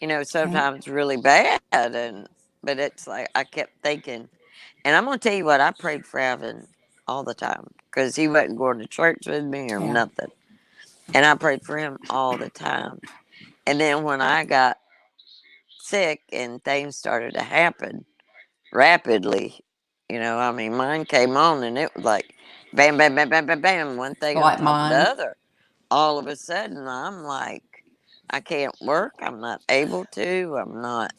Okay. sometimes really bad. But it's like, I kept thinking, and I'm going to tell you what, I prayed for Alvin all the time because he wasn't going to church with me or Yeah. nothing. And I prayed for him all the time. And then when I got sick and things started to happen rapidly, I mean, mine came on and it was like bam, bam, bam, bam, bam, bam, one thing on Like top of the mine. other. All of a sudden, I'm like, I can't work. I'm not able to. I'm not,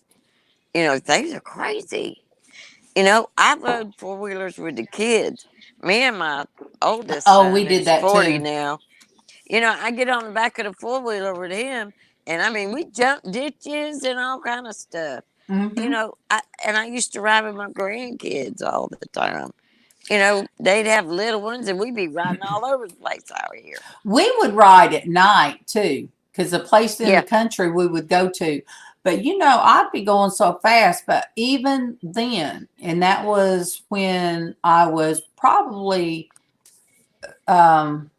things are crazy. I rode four wheelers with the kids. Me and my oldest Oh, we son, did who's that 40 too. now, I get on the back of the four wheeler with him, and I mean, we jump ditches and all kind of stuff. Hmm. I used to ride with my grandkids all the time. They'd have little ones, and we'd be riding all over the place out here. We would ride at night too, because the place in the Yeah. country we would go to. But I'd be going so fast. But even then, and that was when I was probably um,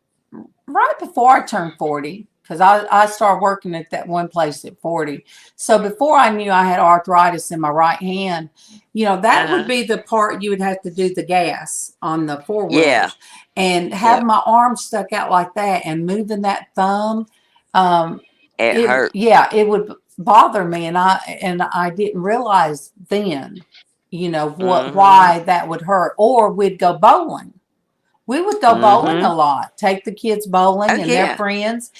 right before I turned 40, because I started working at that one place at 40. So before I knew I had arthritis in my right hand, Uh that would huh. be the part you would have to do the gas on the four Yeah. wheelers and have Yeah. my arm stuck out like that and moving that thumb. Um, It hurt. it would bother me, and I didn't realize then, Mm-hmm. why that would hurt. Or we'd go bowling. We would go bowling Mm-hmm. a lot, take the kids Oh bowling and their yeah. friends.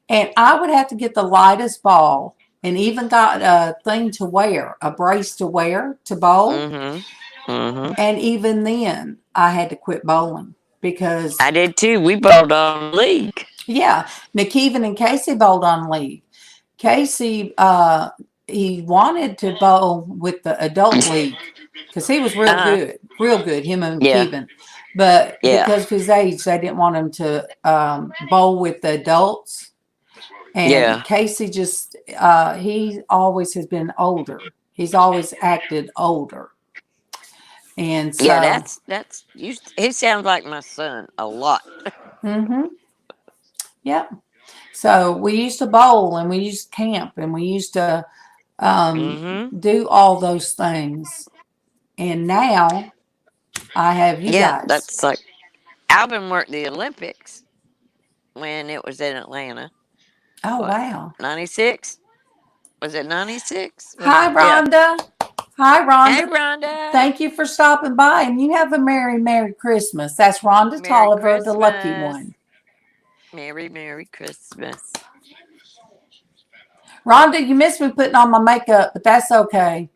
And I would have to get the lightest ball and even got a thing to wear, a brace to wear to bowl. Mm-hmm. Mm-hmm. And even then, I had to quit bowling because, I did too. We bowled on league. yeah, McKeevan and Casey bowled on league. Casey, he wanted to bowl with the adult league because he was Uh huh. real good, him and Yeah. McKeevan. But Yeah. because of his age, they didn't want him to bowl with the adults. And Yeah. Casey he always has been older. He's always acted older. And Yeah. so, That's you. He sounds like my son a lot. mm-hmm, yeah. So we used to bowl and we used to camp and we used to um, Mm-hmm. do all those things. And now I have you Yeah. guys. That's like Alvin worked the Olympics when it was in Atlanta. Oh, What, wow. 96? Was it 96? Hi, Yeah. Rhonda. Hi, Hey, Rhonda. Rhonda. Thank you for stopping by. And you have a Merry Christmas. That's Rhonda Merry Tolliver, the lucky Christmas. one. Merry Christmas. Rhonda, you missed me putting on my makeup, but that's okay.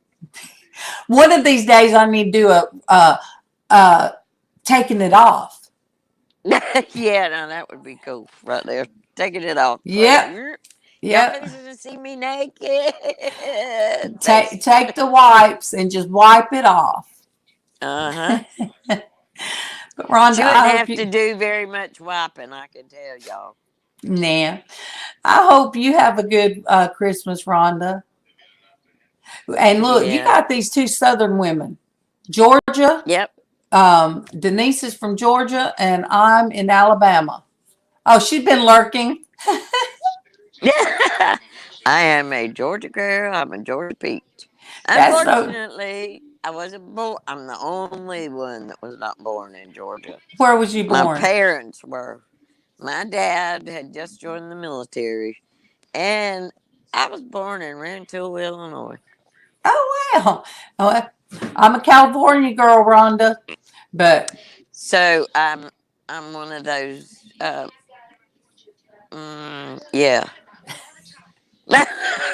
One of these days, I need to do a taking it off. Yeah, no, that would be cool right there. Taking it off. Like, Yep. y'all Yep. need to see me naked. Take the wipes and just wipe it off. Uh-huh. But Rhonda, She wouldn't I hope have to you. do very much wiping, I can tell y'all. Nah. I hope you have a good Christmas, Rhonda. And look, you Yeah. got these two Southern women, Georgia. Yep. Denise is from Georgia, and I'm in Alabama. Oh, she's been lurking. I am a Georgia girl. I'm a Georgia peach. That's so. Unfortunately, I wasn't born. I'm the only one that was not born in Georgia. Where was you My born? parents were. My dad had just joined the military, and I was born in Rantoul, Illinois. Oh wow. Oh, I'm a California girl, Rhonda. But So I'm one of those. Yeah,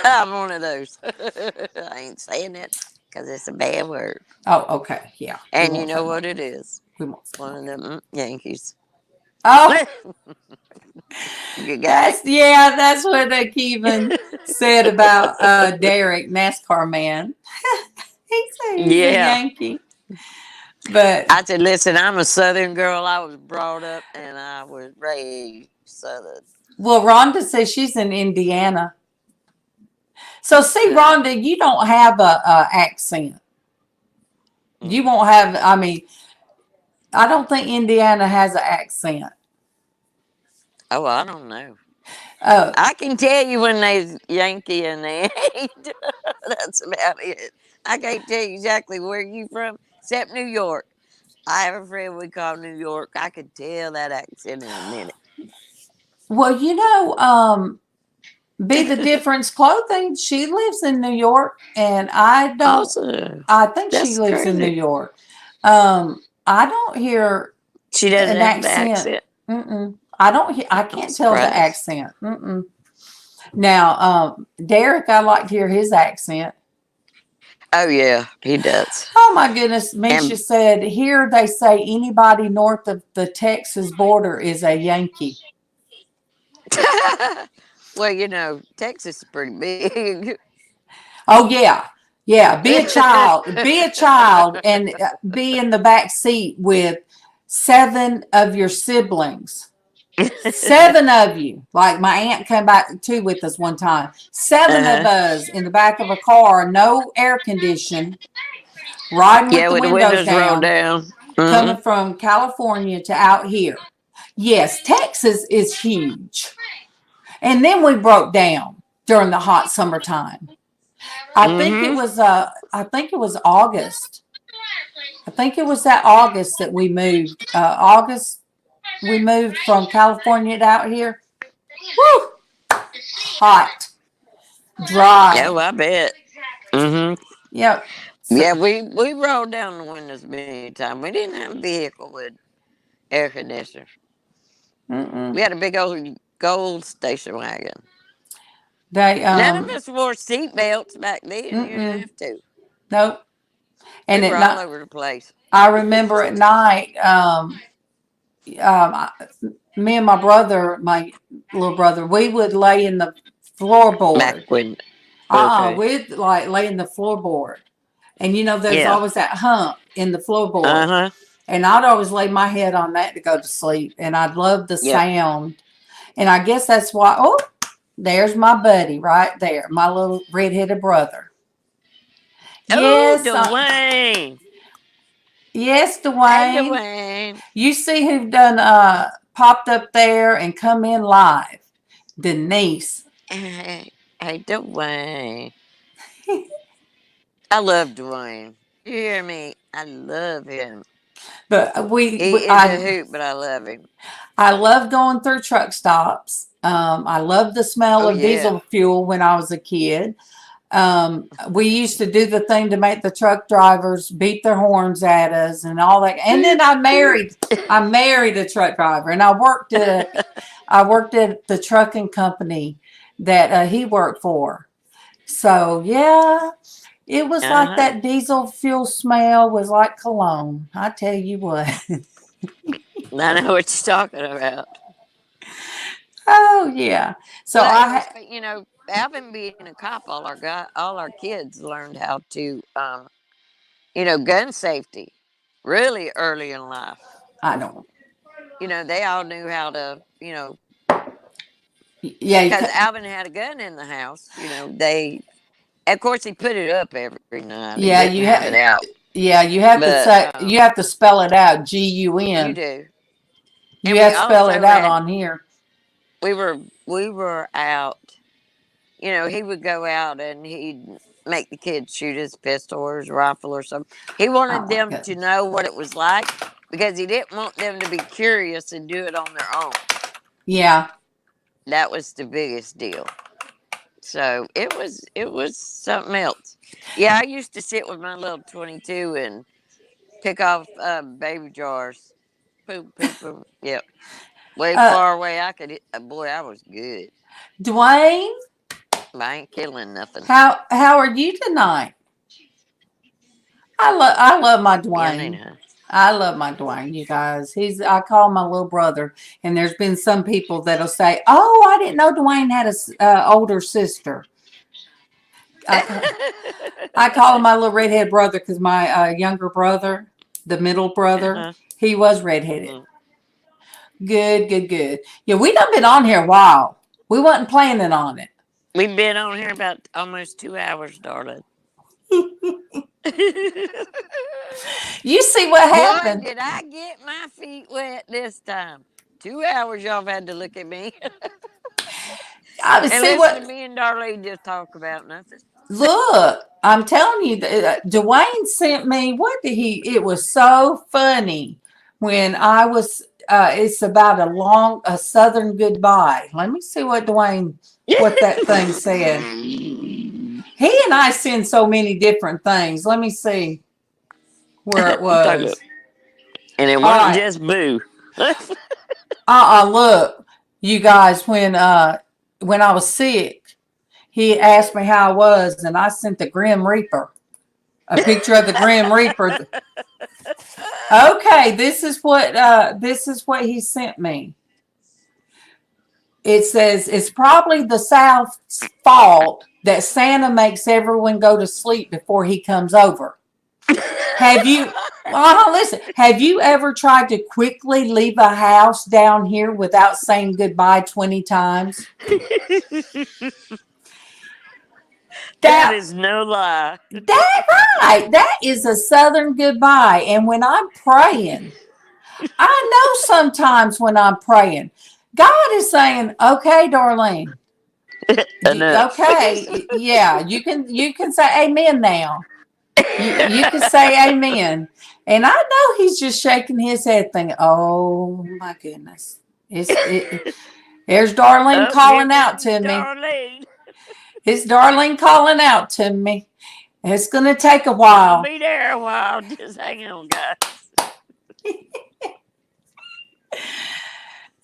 I'm one of those. I ain't saying it because it's a bad word. oh, okay, yeah. We And you won't know say what that. it is? We won't say One of that. them Yankees. Oh, You got it? that's what they even said about Derek, NASCAR man. He said he's a Yeah. Yankee. But I said, listen, I'm a Southern girl. I was brought up and I was raised Southern. well, Rhonda says she's in Indiana. So see, Uh, Rhonda, you don't have a accent. You mm. won't have. I mean, I don't think Indiana has an accent. Oh, I don't know. Uh, I can tell you when they's Yankee and they ain't. That's about it. I can't tell you exactly where you from, except New York. I have a friend we call New York. I could tell that accent in a minute. well, be the difference clothing. She lives in New York, and I don't. Also, I think she that's lives in New crazy. York. I don't hear She doesn't an have the accent. accent. Mm-mm. I don't. I I'm can't tell the surprised. accent. Mm-mm. Now, Derek, I like to hear his accent. Oh yeah, he does. Oh my goodness, Misha And said here they say anybody north of the Texas border is a Yankee. well, Texas is pretty big. Oh yeah, yeah. Be a child, and be in the back seat with 7 of your siblings. 7 of you. Like my aunt came back too with us one time. 7 of Uh-huh. us in the back of a car, no air condition, riding with Yeah, the with the windows windows rolled down, down. coming Hmm. from California to out here. Yes, Texas is huge. And then we broke down during the hot summertime. Hmm. I think it was August. I think it was that August that we moved. August we moved from California to out here. Woo! Hot, Yeah, dry. well, I bet. Hmm. Yep. So, Yeah, we rolled down the windows many times. We didn't have a vehicle with air conditioners. mm-mm. We had a big old gold station wagon. They None of us wore seat belts back then. You didn't mm-mm. have to. Nope. We And were at all night, over the place. I remember at night, um, me and my little brother, we would lay in the Back floorboard. when. Okay. We'd like lay in the floorboard. And there's Yeah. always that hump in the Uh floorboard. huh. And I'd always lay my head on that to go to sleep. And I'd love the Yep. sound. And I guess that's why, oh, there's my buddy right there, my little redheaded brother. Oh, Yes, Dwayne. yes, Hey, Dwayne. Dwayne. You see who done popped up there and come in live. Denise. Hey, Dwayne. I love Dwayne. You hear me? I love him. But He is a hoot, but I love him. I love going through truck stops. I love the smell Oh of yeah. diesel fuel when I was a kid. We used to do the thing to make the truck drivers beat their horns at us and all that. And then I married a truck driver, and I worked at the trucking company that he worked for. So yeah, It was like Uh-huh. that diesel fuel smell was like cologne. I tell you what. I know what you're talking about. Oh yeah. So Well, it I was, Alvin being a cop, all our kids learned how to, gun safety really early in life. I don't. They all knew how to, Yeah. because Alvin had a gun in the house. Of course, he put it up every night. He Yeah. didn't have it out, Yeah. You have to but say. You have to spell it out. you GUN. do. You And we have to spell it also out had on here. we were out. He would go out and he'd make the kids shoot his pistol or his rifle or something. He Oh wanted my them to goodness. know what it was like because he didn't want them to be curious and do it on their own. Yeah. That was the biggest deal. So it was something else. Yeah, I used to sit with my little 22 and pick off baby jars. Poop, poop, poop. Yep. Way Uh, far away I could hit. Boy, I was good. Dwayne, I ain't killing nothing. how are you tonight? I love my Yeah, I Dwayne. know. I love my Dwayne, you guys. I call him my little brother, and there's been some people that'll say, "Oh, I didn't know Dwayne had a older sister." I call him my little redhead brother because my younger brother, the middle brother, Uh-huh. he was redheaded. Mm. Good, good, good. Yeah, we done been on here a while. We wasn't planning on it. We've been on here about almost 2 hours, darling. You see what Boy, happened? did I get my feet wet this time. 2 hours y'all have had to look at me I and see listen to what. me and Darlene just talk about nothing. Look, I'm telling you, Dwayne sent me. What did he? It was so funny when I was. It's about a Southern goodbye. Let me see what that thing said. He and I send so many different things. Let me see where it Talk about- was. and it All wasn't right. just boo. Look, you guys, when I was sick, he asked me how I was, and I sent the Grim Reaper, a picture of the Grim Reaper. Okay, this is what he sent me. It says it's probably the South's fault that Santa makes everyone go to sleep before he comes over. Have you? Listen. Have you ever tried to quickly leave a house down here without saying goodbye 20 times? That That is no lie. right. That is a Southern goodbye. And when I'm praying, I know sometimes when I'm praying, God is saying, "Okay, Darlene. Enough. Okay, yeah, you can say amen now. You can say amen." And I know he's just shaking his head, thinking, "Oh my goodness, there's Darlene Oh, here calling out comes to me. Darlene. It's Darlene calling out to me. It's gonna take a I'll while." be there a while. Just hang on, guys.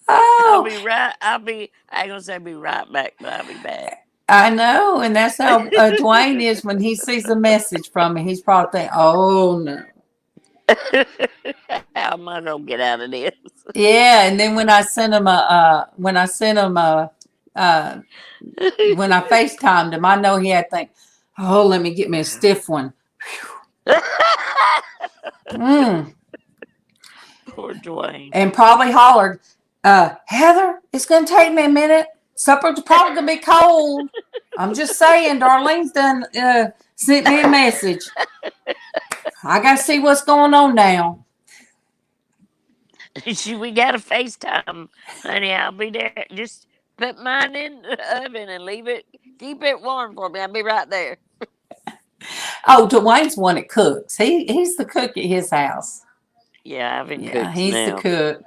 I'll Oh, be right. I ain't gonna say be right back, but I'll be back. I know, and that's how Dwayne is when he sees a message from me. He's probably thinking, "Oh no." How am I gonna get out of this? Yeah, and then when I sent him uh, when I FaceTimed him, I know he had to think, "Oh, let me get me a stiff one." Mm. Poor Dwayne. And probably hollered, "Heather, it's gonna take me a minute. Supper's probably gonna be cold." I'm just saying, Darlene's done sent me a message. I gotta see what's going on now. We got a FaceTime, honey. I'll be there. Just put mine in the oven and leave it. Keep it warm for me. I'll be right there. Oh, Dwayne's one that cooks. He's the cook at his house. Yeah, Ivan Yeah, cooks he's the now. cook.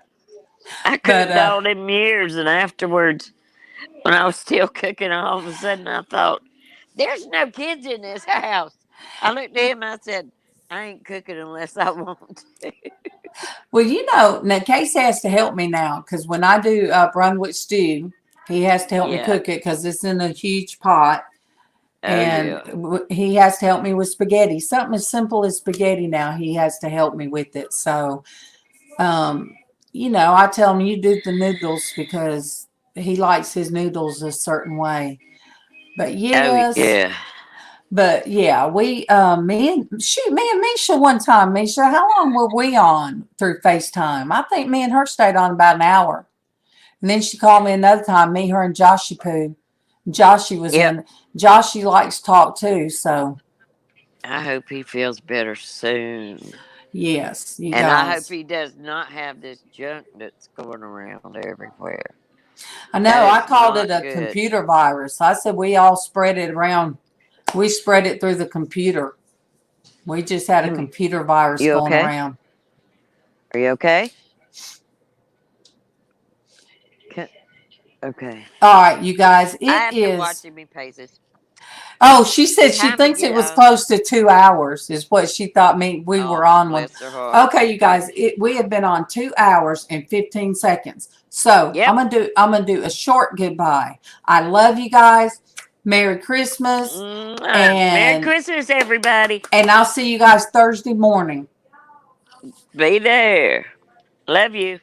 I But cooked all them years, and afterwards, when I was still cooking, all of a sudden I thought, "There's no kids in this house." I looked at him. I said, "I ain't cooking unless I want to." well, now Casey has to help me now because when I do Brunswick stew, he has to help me Yeah. cook it because it's in a huge pot. Oh and yeah. he has to help me with spaghetti. Something as simple as spaghetti now, he has to help me with it. So, um, I tell him you do the noodles because he likes his noodles a certain way. But Oh yes, yeah. but yeah, we me and Misha one time, Misha, how long were we on through FaceTime? I think me and her stayed on about an hour. And then she called me another time, me, her, and Joshy Poo. Joshy was Yep. in. Joshy likes to talk too, so I hope he feels better soon. yes, you And I hope guys. he does not have this junk that's going around everywhere. I know That I is called it not a good. computer virus. I said we all spread it around. We spread it through the computer. We just had a computer virus You going okay? around. Are you okay? Ca- Okay. All right, you guys, I it have to watch is. him in paces. Oh, she said she Time to thinks it get was on. close to 2 hours, is what she thought we were Oh, on one. bless her heart. Okay, you guys, we have been on 2 hours and 15 seconds. So Yep. I'm gonna do a short goodbye. I love you guys. Merry Christmas, Merry and Christmas, everybody. I'll see you guys Thursday morning. Be there. Love you.